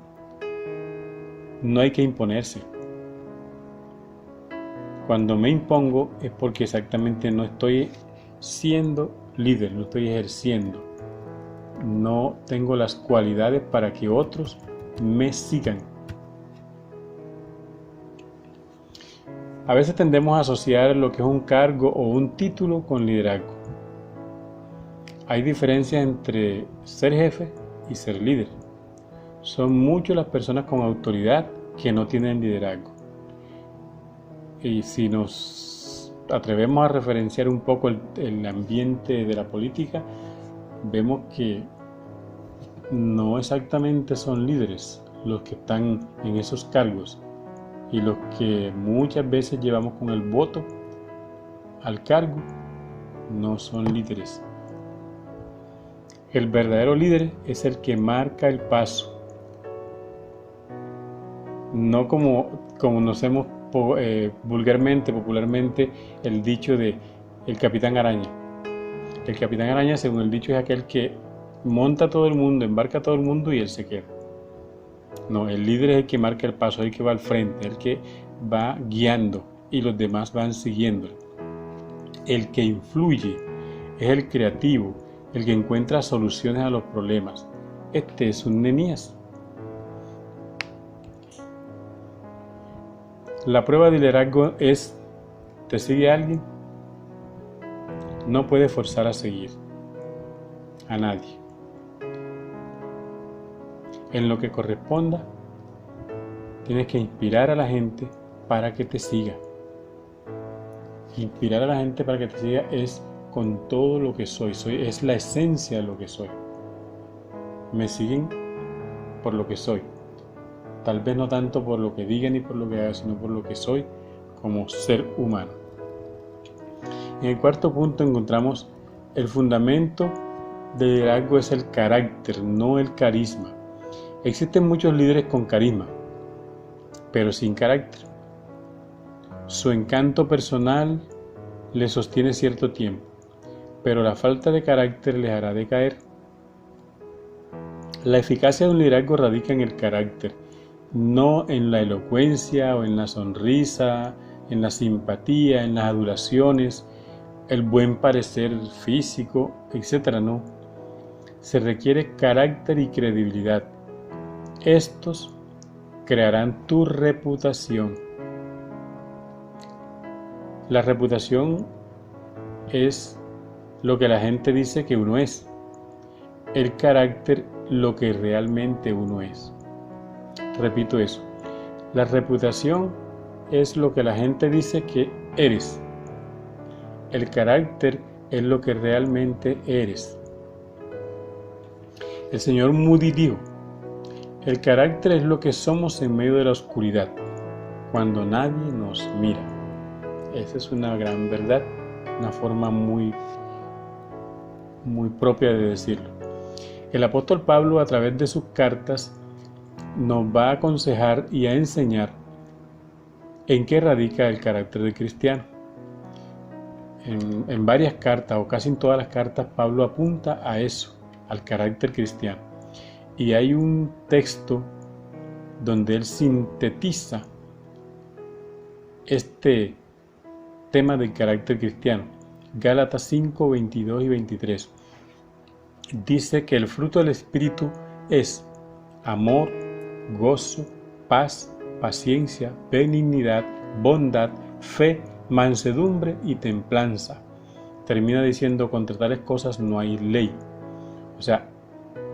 No hay que imponerse. Cuando me impongo es porque exactamente no estoy siendo líder, no estoy ejerciendo. No tengo las cualidades para que otros me sigan. A veces tendemos a asociar lo que es un cargo o un título con liderazgo. Hay diferencias entre ser jefe y ser líder. Son muchas las personas con autoridad que no tienen liderazgo. Y si nos atrevemos a referenciar un poco el ambiente de la política, vemos que no exactamente son líderes los que están en esos cargos, y los que muchas veces llevamos con el voto al cargo no son líderes. El verdadero líder es el que marca el paso, no como conocemos popularmente el dicho de el Capitán Araña. El Capitán Araña, según el dicho, es aquel que monta a todo el mundo, embarca a todo el mundo y él se queda. No, el líder es el que marca el paso, el que va al frente, el que va guiando y los demás van siguiéndolo. El que influye es el creativo, el que encuentra soluciones a los problemas. Este es un Nehemías. La prueba de liderazgo es, ¿te sigue alguien? No puedes forzar a seguir a nadie. En lo que corresponda, tienes que inspirar a la gente para que te siga. Inspirar a la gente para que te siga es con todo lo que soy. Es la esencia de lo que soy. Me siguen por lo que soy. Tal vez no tanto por lo que diga ni por lo que haga, sino por lo que soy como ser humano. En el cuarto punto encontramos el fundamento del liderazgo es el carácter, no el carisma. Existen muchos líderes con carisma, pero sin carácter. Su encanto personal les sostiene cierto tiempo, pero la falta de carácter les hará decaer. La eficacia de un liderazgo radica en el carácter, no en la elocuencia o en la sonrisa, en la simpatía, en las adulaciones, el buen parecer físico, etc. No. Se requiere carácter y credibilidad. Estos crearán tu reputación. La reputación es lo que la gente dice que uno es. El carácter, lo que realmente uno es. Repito eso. La reputación es lo que la gente dice que eres. El carácter es lo que realmente eres. El señor Moody dijo: el carácter es lo que somos en medio de la oscuridad, cuando nadie nos mira. Esa es una gran verdad, una forma muy propia de decirlo. El apóstol Pablo, a través de sus cartas, nos va a aconsejar y a enseñar en qué radica el carácter del cristiano. En varias cartas, o casi en todas las cartas, Pablo apunta a eso, al carácter cristiano. Y hay un texto donde él sintetiza este tema del carácter cristiano. Gálatas 5, 22 y 23. Dice que el fruto del Espíritu es amor, gozo, paz, paciencia, benignidad, bondad, fe, mansedumbre y templanza. Termina diciendo: contra tales cosas no hay ley. O sea,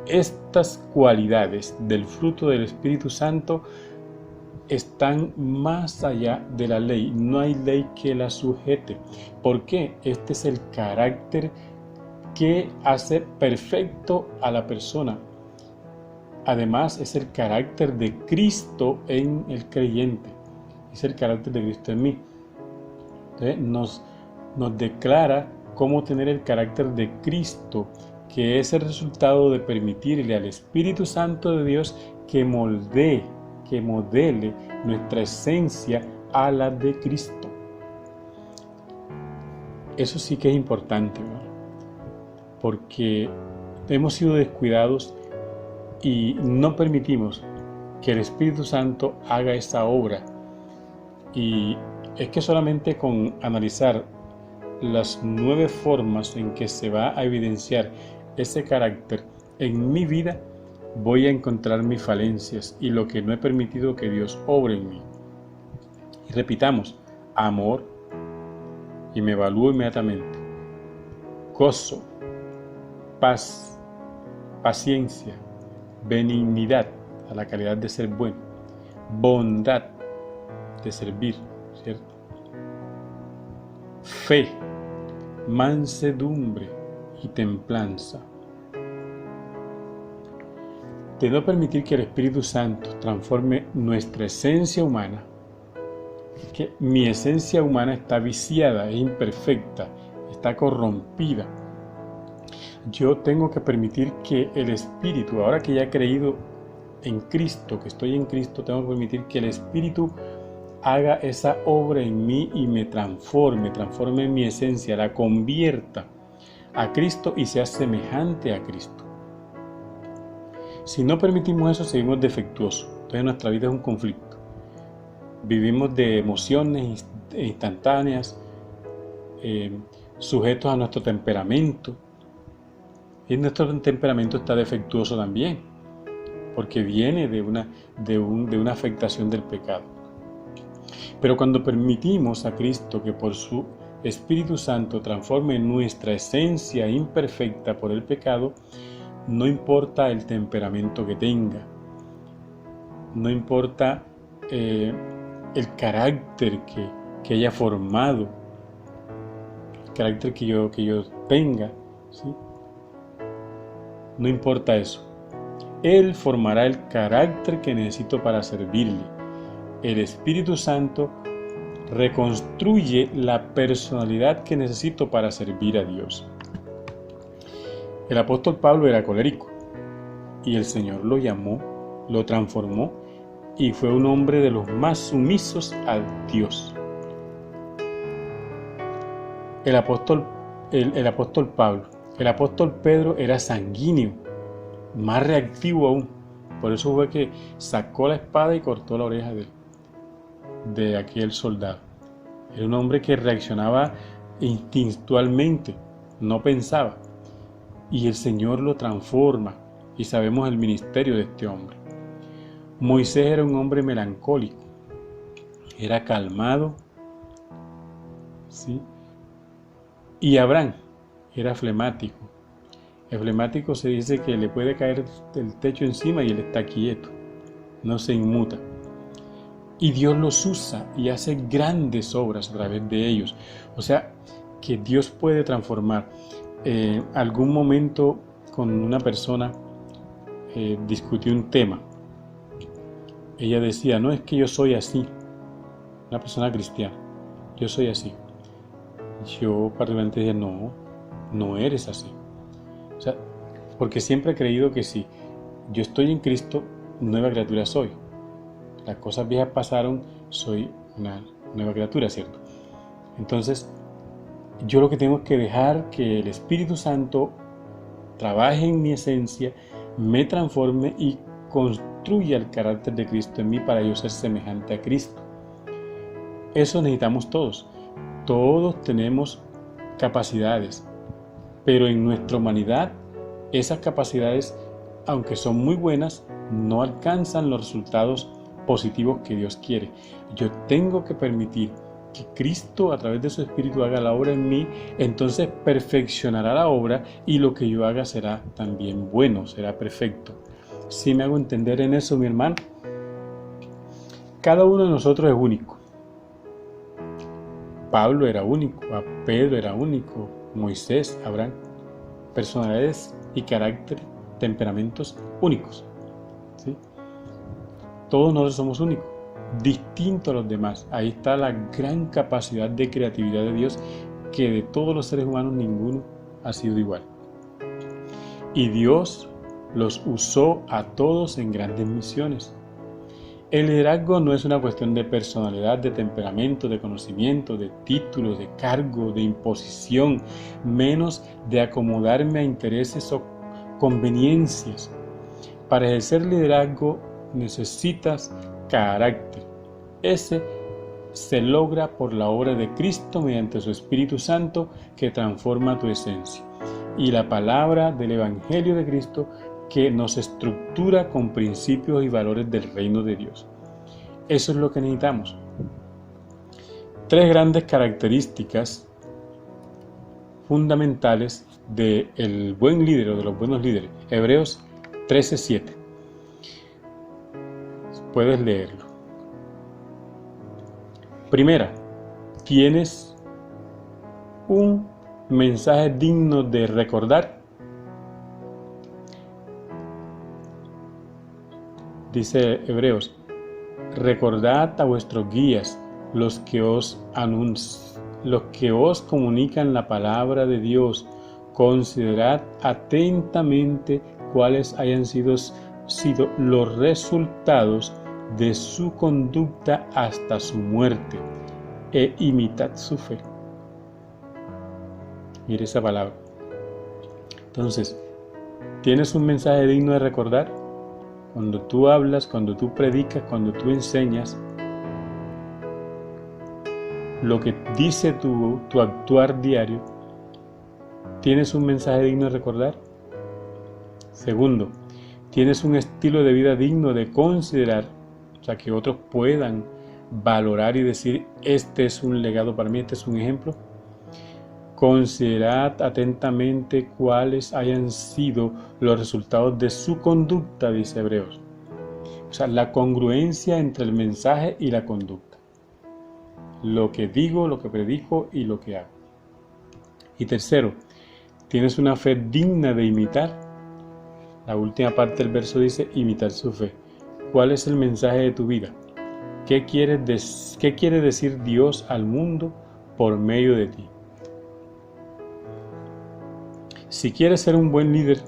estas cualidades del fruto del Espíritu Santo están más allá de la ley. No hay ley que la sujete. ¿Por qué? Este es el carácter que hace perfecto a la persona. Además, es el carácter de Cristo en el creyente. Es el carácter de Cristo en mí. Entonces, nos declara cómo tener el carácter de Cristo, que es el resultado de permitirle al Espíritu Santo de Dios que moldee, que modele nuestra esencia a la de Cristo. Eso sí que es importante, ¿verdad? Porque hemos sido descuidados y no permitimos que el Espíritu Santo haga esa obra. Y es que solamente con analizar las 9 formas en que se va a evidenciar ese carácter en mi vida, voy a encontrar mis falencias y lo que no he permitido que Dios obre en mí. Y repitamos: amor, y me evalúo inmediatamente; gozo, paz, paciencia, benignidad, a la calidad de ser bueno; bondad, de servir, ¿cierto? Fe, mansedumbre y templanza. De no permitir que el Espíritu Santo transforme nuestra esencia humana, que mi esencia humana está viciada, es imperfecta, está corrompida. Yo tengo que permitir que el Espíritu, ahora que ya he creído en Cristo, que estoy en Cristo, tengo que permitir que el Espíritu haga esa obra en mí y me transforme en mi esencia, la convierta a Cristo y sea semejante a Cristo. Si no permitimos eso, seguimos defectuosos. Entonces nuestra vida es un conflicto. Vivimos de emociones instantáneas, sujetos a nuestro temperamento. Y nuestro temperamento está defectuoso también, porque viene de una afectación del pecado. Pero cuando permitimos a Cristo que por su Espíritu Santo transforme nuestra esencia imperfecta por el pecado, no importa el temperamento que tenga, no importa el carácter que haya formado, el carácter que yo tenga, ¿sí? No importa eso. Él formará el carácter que necesito para servirle. El Espíritu Santo reconstruye la personalidad que necesito para servir a Dios. El apóstol Pablo era colérico y el Señor lo llamó, lo transformó y fue un hombre de los más sumisos a Dios. El apóstol Pedro era sanguíneo, más reactivo aún. Por eso fue que sacó la espada y cortó la oreja de aquel soldado. Era un hombre que reaccionaba instintualmente, no pensaba. Y el Señor lo transforma y sabemos el ministerio de este hombre. Moisés era un hombre melancólico, era calmado, ¿sí? Y Abraham era flemático. El flemático se dice que le puede caer el techo encima y él está quieto, no se inmuta. Y Dios los usa y hace grandes obras a través de ellos. O sea, que Dios puede transformar. Algún momento con una persona discutí un tema. Ella decía, no, es que yo soy así. Una persona cristiana. Yo soy así. Yo particularmente dije, no eres así. O sea, porque siempre he creído que si yo estoy en Cristo, nueva criatura soy. Las cosas viejas pasaron, soy una nueva criatura, ¿cierto? Entonces, yo lo que tengo es que dejar que el Espíritu Santo trabaje en mi esencia, me transforme y construya el carácter de Cristo en mí para yo ser semejante a Cristo. Eso necesitamos todos. Todos tenemos capacidades, pero en nuestra humanidad esas capacidades, aunque son muy buenas, no alcanzan los resultados positivos que Dios quiere. Yo tengo que permitir que Cristo a través de su Espíritu haga la obra en mí, entonces perfeccionará la obra y lo que yo haga será también bueno, será perfecto. ¿Sí me hago entender en eso, mi hermano? Cada uno de nosotros es único. Pablo era único, Pedro era único, Moisés, Abraham, personalidades y carácter, temperamentos únicos, ¿sí? Todos nosotros somos únicos, distintos a los demás. Ahí está la gran capacidad de creatividad de Dios, que de todos los seres humanos ninguno ha sido igual. Y Dios los usó a todos en grandes misiones. El liderazgo no es una cuestión de personalidad, de temperamento, de conocimiento, de título, de cargo, de imposición, menos de acomodarme a intereses o conveniencias. Para ejercer liderazgo necesitas carácter. Ese se logra por la obra de Cristo mediante su Espíritu Santo que transforma tu esencia. Y la palabra del Evangelio de Cristo que nos estructura con principios y valores del reino de Dios. Eso es lo que necesitamos. 3 grandes características fundamentales del buen líder o de los buenos líderes. Hebreos 13:7. Puedes leerlo. Primera, ¿tienes un mensaje digno de recordar? Dice Hebreos, recordad a vuestros guías, los que os comunican la palabra de Dios. Considerad atentamente cuáles hayan sido los resultados de su conducta hasta su muerte, e imitad su fe. Mire esa palabra. Entonces, ¿tienes un mensaje digno de recordar? Cuando tú hablas, cuando tú predicas, cuando tú enseñas, lo que dice tu actuar diario, ¿tienes un mensaje digno de recordar? Segundo, ¿tienes un estilo de vida digno de considerar? O sea, que otros puedan valorar y decir, este es un legado para mí, este es un ejemplo? Considerad atentamente cuáles hayan sido los resultados de su conducta, dice Hebreos. O sea, la congruencia entre el mensaje y la conducta. Lo que digo, lo que predico y lo que hago. Y tercero, ¿tienes una fe digna de imitar? La última parte del verso dice, imitar su fe. ¿Cuál es el mensaje de tu vida? ¿Qué quiere decir Dios al mundo por medio de ti? Si quieres ser un buen líder,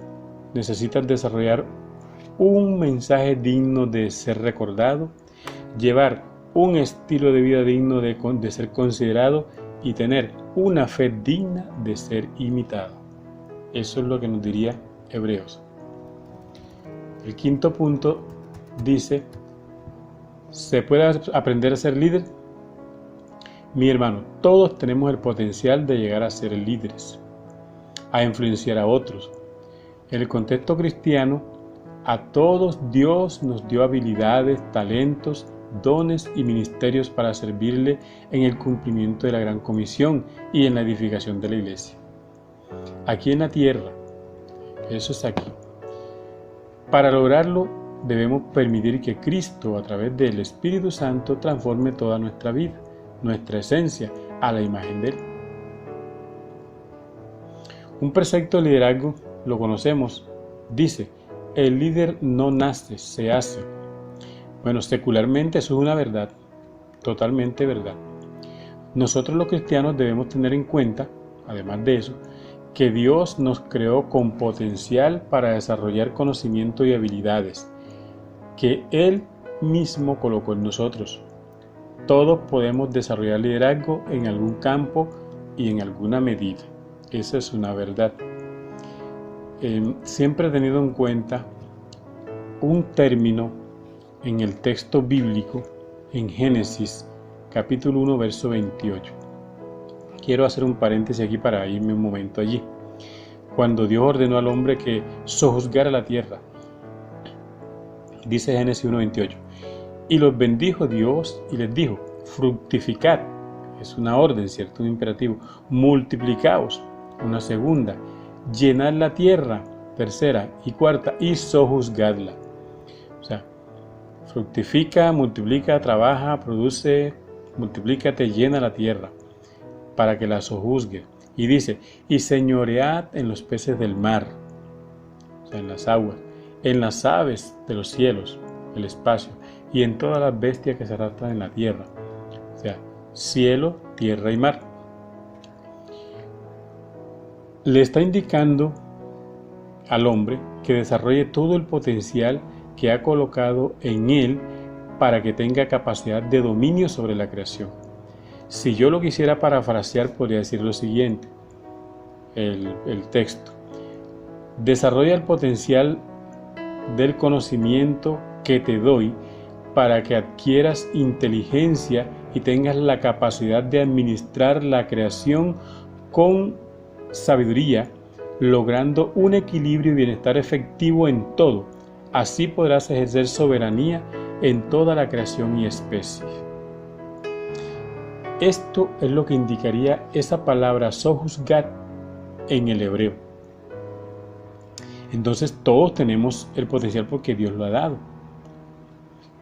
necesitas desarrollar un mensaje digno de ser recordado, llevar un estilo de vida digno de ser considerado y tener una fe digna de ser imitada. Eso es lo que nos diría Hebreos. El quinto punto dice, ¿se puede aprender a ser líder? Mi hermano, todos tenemos el potencial de llegar a ser líderes, a influenciar a otros. En el contexto cristiano, a todos Dios nos dio habilidades, talentos, dones y ministerios para servirle en el cumplimiento de la gran comisión y en la edificación de la iglesia. Aquí en la tierra, eso es aquí. Para lograrlo, debemos permitir que Cristo, a través del Espíritu Santo, transforme toda nuestra vida, nuestra esencia, a la imagen de Él. Un precepto de liderazgo, lo conocemos, dice, el líder no nace, se hace. Bueno, secularmente eso es una verdad, totalmente verdad. Nosotros los cristianos debemos tener en cuenta, además de eso, que Dios nos creó con potencial para desarrollar conocimiento y habilidades que Él mismo colocó en nosotros. Todos podemos desarrollar liderazgo en algún campo y en alguna medida. Esa es una verdad. Siempre he tenido en cuenta un término en el texto bíblico, en Génesis, capítulo 1, verso 28. Quiero hacer un paréntesis aquí para irme un momento allí. Cuando Dios ordenó al hombre que sojuzgara la tierra, dice Génesis 1:28, y los bendijo Dios y les dijo, fructificad, es una orden, ¿cierto? Un imperativo, multiplicaos, una segunda, llenad la tierra, tercera y cuarta, y sojuzgadla. O sea, fructifica, multiplica, trabaja, produce, multiplícate, llena la tierra, para que la sojuzgue. Y dice, y señoread en los peces del mar, o sea, en las aguas, en las aves de los cielos, el espacio, y en todas las bestias que se arrastran en la tierra, o sea, cielo, tierra y mar. Le está indicando al hombre que desarrolle todo el potencial que ha colocado en él para que tenga capacidad de dominio sobre la creación. Si yo lo quisiera parafrasear, podría decir lo siguiente, el texto. Desarrolla el potencial del conocimiento que te doy para que adquieras inteligencia y tengas la capacidad de administrar la creación con sabiduría, logrando un equilibrio y bienestar efectivo en todo. Así podrás ejercer soberanía en toda la creación y especies. Esto es lo que indicaría esa palabra sojuzgat en el hebreo. Entonces todos tenemos el potencial porque Dios lo ha dado.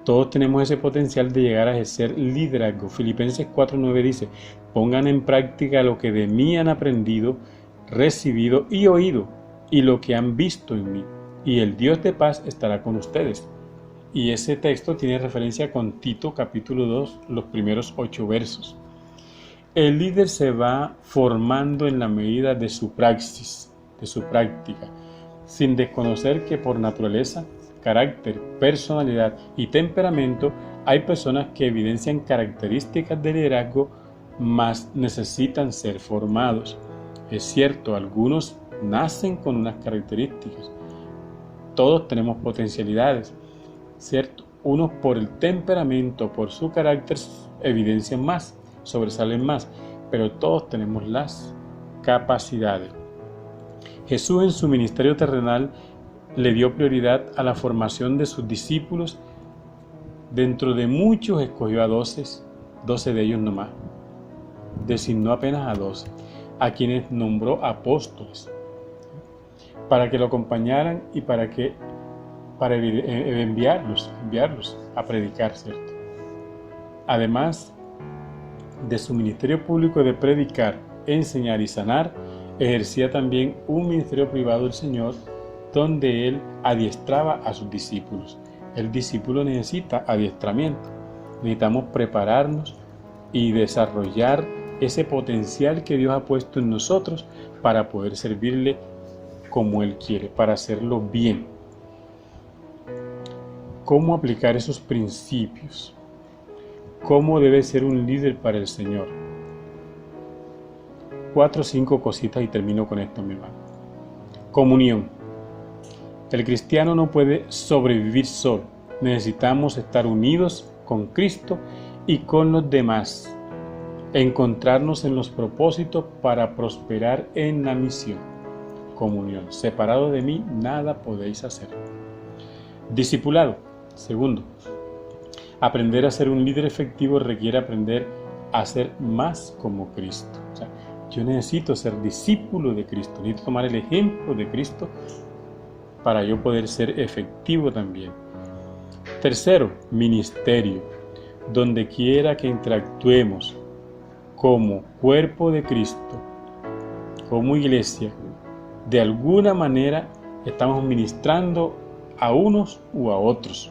Todos tenemos ese potencial de llegar a ejercer liderazgo. Filipenses 4:9 dice, pongan en práctica lo que de mí han aprendido, recibido y oído, y lo que han visto en mí, y el Dios de paz estará con ustedes. Y ese texto tiene referencia con Tito capítulo 2, los primeros 8 versos. El líder se va formando en la medida de su praxis, de su práctica, sin desconocer que por naturaleza, carácter, personalidad y temperamento hay personas que evidencian características de liderazgo, mas necesitan ser formados. Es cierto, algunos nacen con unas características. Todos tenemos potencialidades, ¿cierto? Unos por el temperamento, por su carácter, evidencian más, sobresalen más, pero todos tenemos las capacidades. Jesús en su ministerio terrenal le dio prioridad a la formación de sus discípulos Dentro de muchos escogió a 12 de ellos nomás. Designó apenas a 12, a quienes nombró apóstoles, para que lo acompañaran y para enviarlos a predicar, ¿cierto? Además de su ministerio público de predicar, enseñar y sanar, ejercía también un ministerio privado del Señor, donde Él adiestraba a sus discípulos. El discípulo necesita adiestramiento. Necesitamos prepararnos y desarrollar ese potencial que Dios ha puesto en nosotros para poder servirle como Él quiere, para hacerlo bien. ¿Cómo aplicar esos principios? ¿Cómo debe ser un líder para el Señor? 4 o 5 cositas y termino con esto, mi hermano. Comunión. El cristiano no puede sobrevivir solo. Necesitamos estar unidos con Cristo y con los demás. Encontrarnos en los propósitos para prosperar en la misión. Comunión. Separado de mí, nada podéis hacer. Discipulado. Segundo, aprender a ser un líder efectivo requiere aprender a ser más como Cristo. O sea, yo necesito ser discípulo de Cristo, necesito tomar el ejemplo de Cristo para yo poder ser efectivo también. Tercero, ministerio. Donde quiera que interactuemos como cuerpo de Cristo, como iglesia, de alguna manera estamos ministrando a unos u a otros.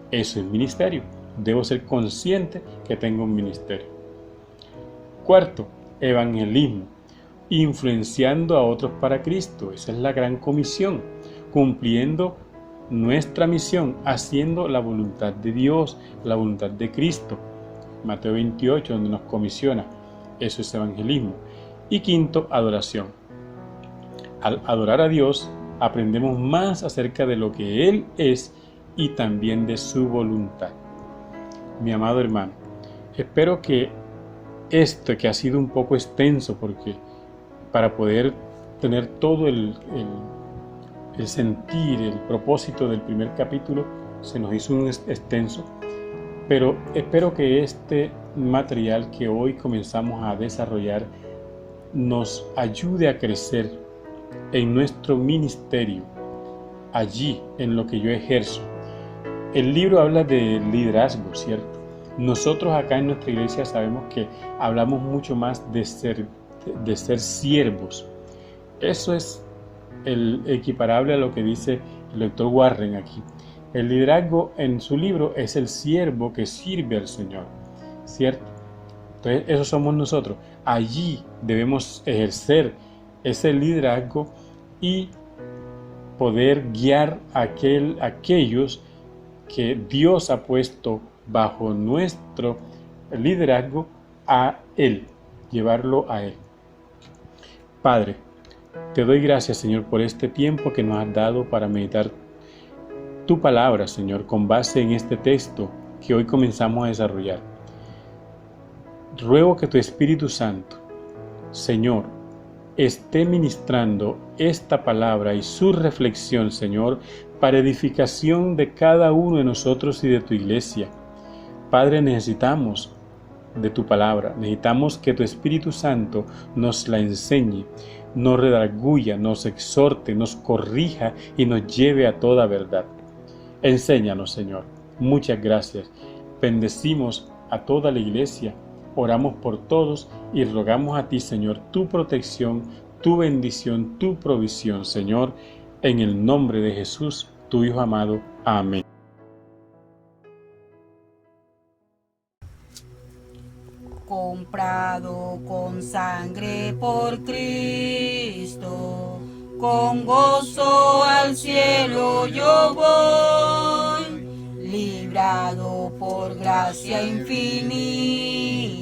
Eso es ministerio. Debo ser consciente que tengo un ministerio. Cuarto, evangelismo. Influenciando a otros para Cristo. Esa es la gran comisión. Cumpliendo nuestra misión, haciendo la voluntad de Dios, la voluntad de Cristo. Mateo 28, donde nos comisiona. Eso es evangelismo. Y quinto, adoración. Al adorar a Dios, aprendemos más acerca de lo que Él es y también de su voluntad. Mi amado hermano, espero que esto, que ha sido un poco extenso, porque para poder tener todo el sentir, el propósito del primer capítulo, se nos hizo un extenso, pero espero que este material que hoy comenzamos a desarrollar nos ayude a crecer en nuestro ministerio, allí en lo que yo ejerzo. El libro habla de liderazgo, ¿cierto? Nosotros acá en nuestra iglesia sabemos que hablamos mucho más de ser siervos. Eso es el equiparable a lo que dice el doctor Warren aquí. El liderazgo en su libro es el siervo que sirve al Señor, ¿cierto? Entonces, eso somos nosotros. Allí debemos ejercer ese liderazgo y poder guiar a aquellos que Dios ha puesto bajo nuestro liderazgo a Él, llevarlo a Él. Padre, te doy gracias, Señor, por este tiempo que nos has dado para meditar tu palabra, Señor, con base en este texto que hoy comenzamos a desarrollar. Ruego que tu Espíritu Santo, Señor, esté ministrando esta palabra y su reflexión, Señor, para edificación de cada uno de nosotros y de tu iglesia. Padre, necesitamos de tu palabra, necesitamos que tu Espíritu Santo nos la enseñe, nos redarguya, nos exhorte, nos corrija y nos lleve a toda verdad. Enséñanos, Señor. Muchas gracias. Bendecimos a toda la iglesia, oramos por todos y rogamos a ti, Señor, tu protección, tu bendición, tu provisión, Señor, en el nombre de Jesús, tu Hijo amado. Amén. Comprado con sangre por Cristo, con gozo al cielo yo voy, librado por gracia infinita,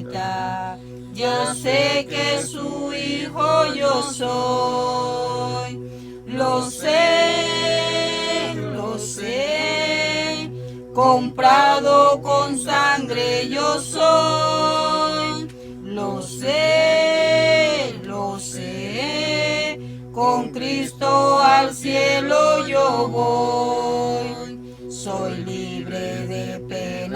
yo sé que su hijo yo soy, lo sé, comprado con sangre yo soy, lo sé, con Cristo al cielo yo voy, soy libre de pena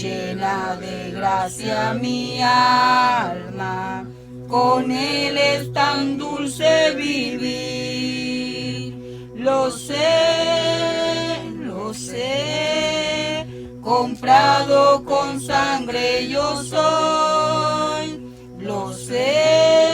llena de gracia mi alma, con Él es tan dulce vivir. Lo sé, comprado con sangre yo soy. Lo sé,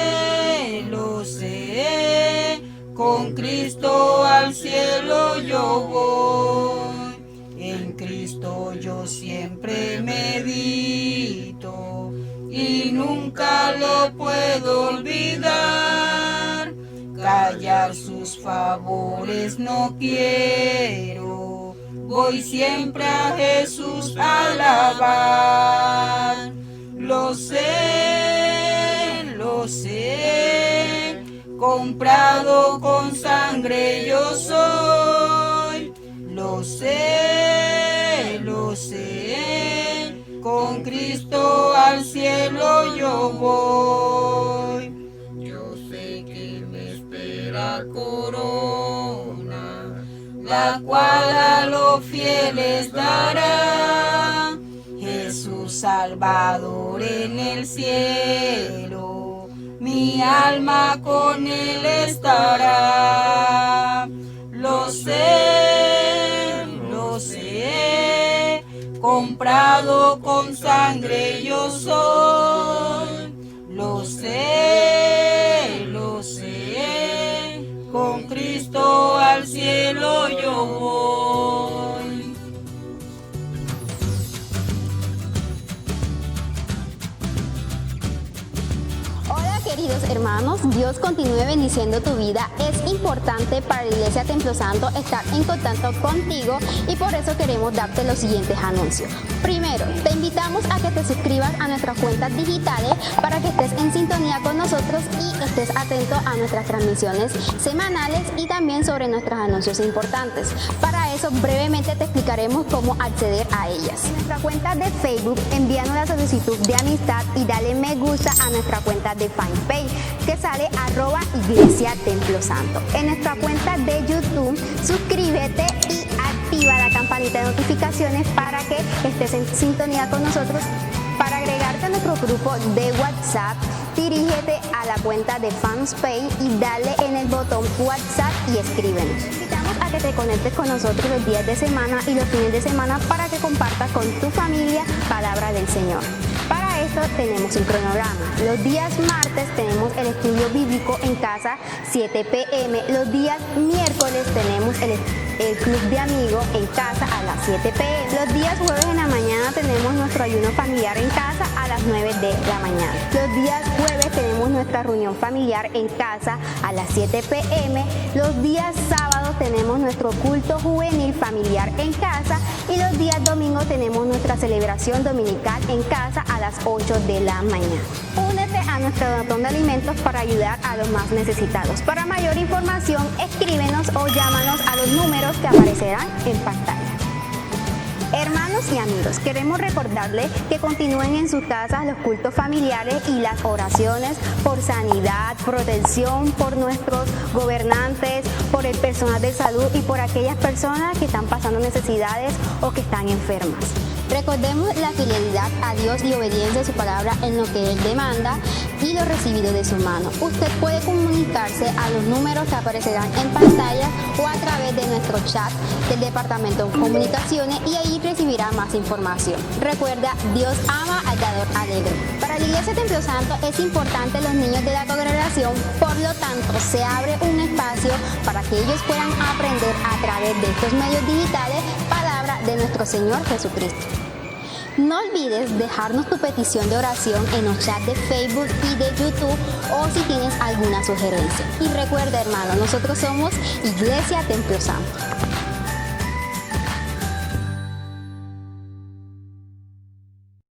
con Cristo al cielo yo voy. En Cristo yo siempre medito y nunca lo puedo olvidar. Callar sus favores no quiero, voy siempre a Jesús a alabar. Lo sé, comprado con sangre yo soy. Lo sé, con Cristo al cielo yo voy. Yo sé que me espera corona, la cual a los fieles dará. Jesús Salvador en el cielo, mi alma con Él estará. Lo sé, comprado con sangre yo soy. Lo sé, con Cristo al cielo yo voy. Hola queridos hermanos, Dios continúe bendiciendo tu vida. Es importante para la Iglesia Templo Santo estar en contacto contigo y por eso queremos darte los siguientes anuncios. Primero, te invitamos a que te suscribas a nuestras cuentas digitales para que estés en sintonía con nosotros y estés atento a nuestras transmisiones semanales y también sobre nuestros anuncios importantes. Para eso brevemente te explicaremos cómo acceder a ellas. En nuestra cuenta de Facebook, envíanos la solicitud de amistad y dale me gusta a nuestra cuenta de fanpage que sale @Iglesia Templo Santo. En nuestra cuenta de YouTube, suscríbete y activa la campanita de notificaciones para que estés en sintonía con nosotros. Para agregarte a nuestro grupo de WhatsApp, dirígete a la cuenta de fanpage y dale en el botón WhatsApp y escríbenos. Te invitamos a que te conectes con nosotros los días de semana y los fines de semana para que compartas con tu familia palabra del Señor. Para esto tenemos un cronograma. Los días martes tenemos el estudio bíblico en casa 7 p.m. Los días miércoles tenemos el club de amigos en casa a las 7 p.m. Los días jueves en la mañana tenemos nuestro ayuno familiar en casa a las 9 de la mañana. Los días jueves tenemos nuestra reunión familiar en casa a las 7 p.m. Los días sábados tenemos nuestro culto juvenil familiar en casa y los días domingos tenemos nuestra celebración dominical en casa a las 8 de la mañana. Únete a nuestro donatón de alimentos para ayudar a los más necesitados. Para mayor información, escríbenos o llámanos a los números que aparecerán en pantalla. Hermanos y amigos, queremos recordarles que continúen en sus casas los cultos familiares y las oraciones por sanidad, protección, por nuestros gobernantes, por el personal de salud y por aquellas personas que están pasando necesidades o que están enfermas. Recordemos la fidelidad a Dios y obediencia a su palabra en lo que Él demanda y lo recibido de su mano. Usted puede comunicarse a los números que aparecerán en pantalla o a través de nuestro chat del Departamento de Comunicaciones y ahí recibirá más información. Recuerda, Dios ama al dador alegre. Para la Iglesia Templo Santo es importante los niños de la congregación, por lo tanto se abre un espacio para que ellos puedan aprender a través de estos medios digitales palabra de nuestro Señor Jesucristo. No olvides dejarnos tu petición de oración en los chats de Facebook y de YouTube o si tienes alguna sugerencia. Y recuerda, hermano, nosotros somos Iglesia Templo Santo.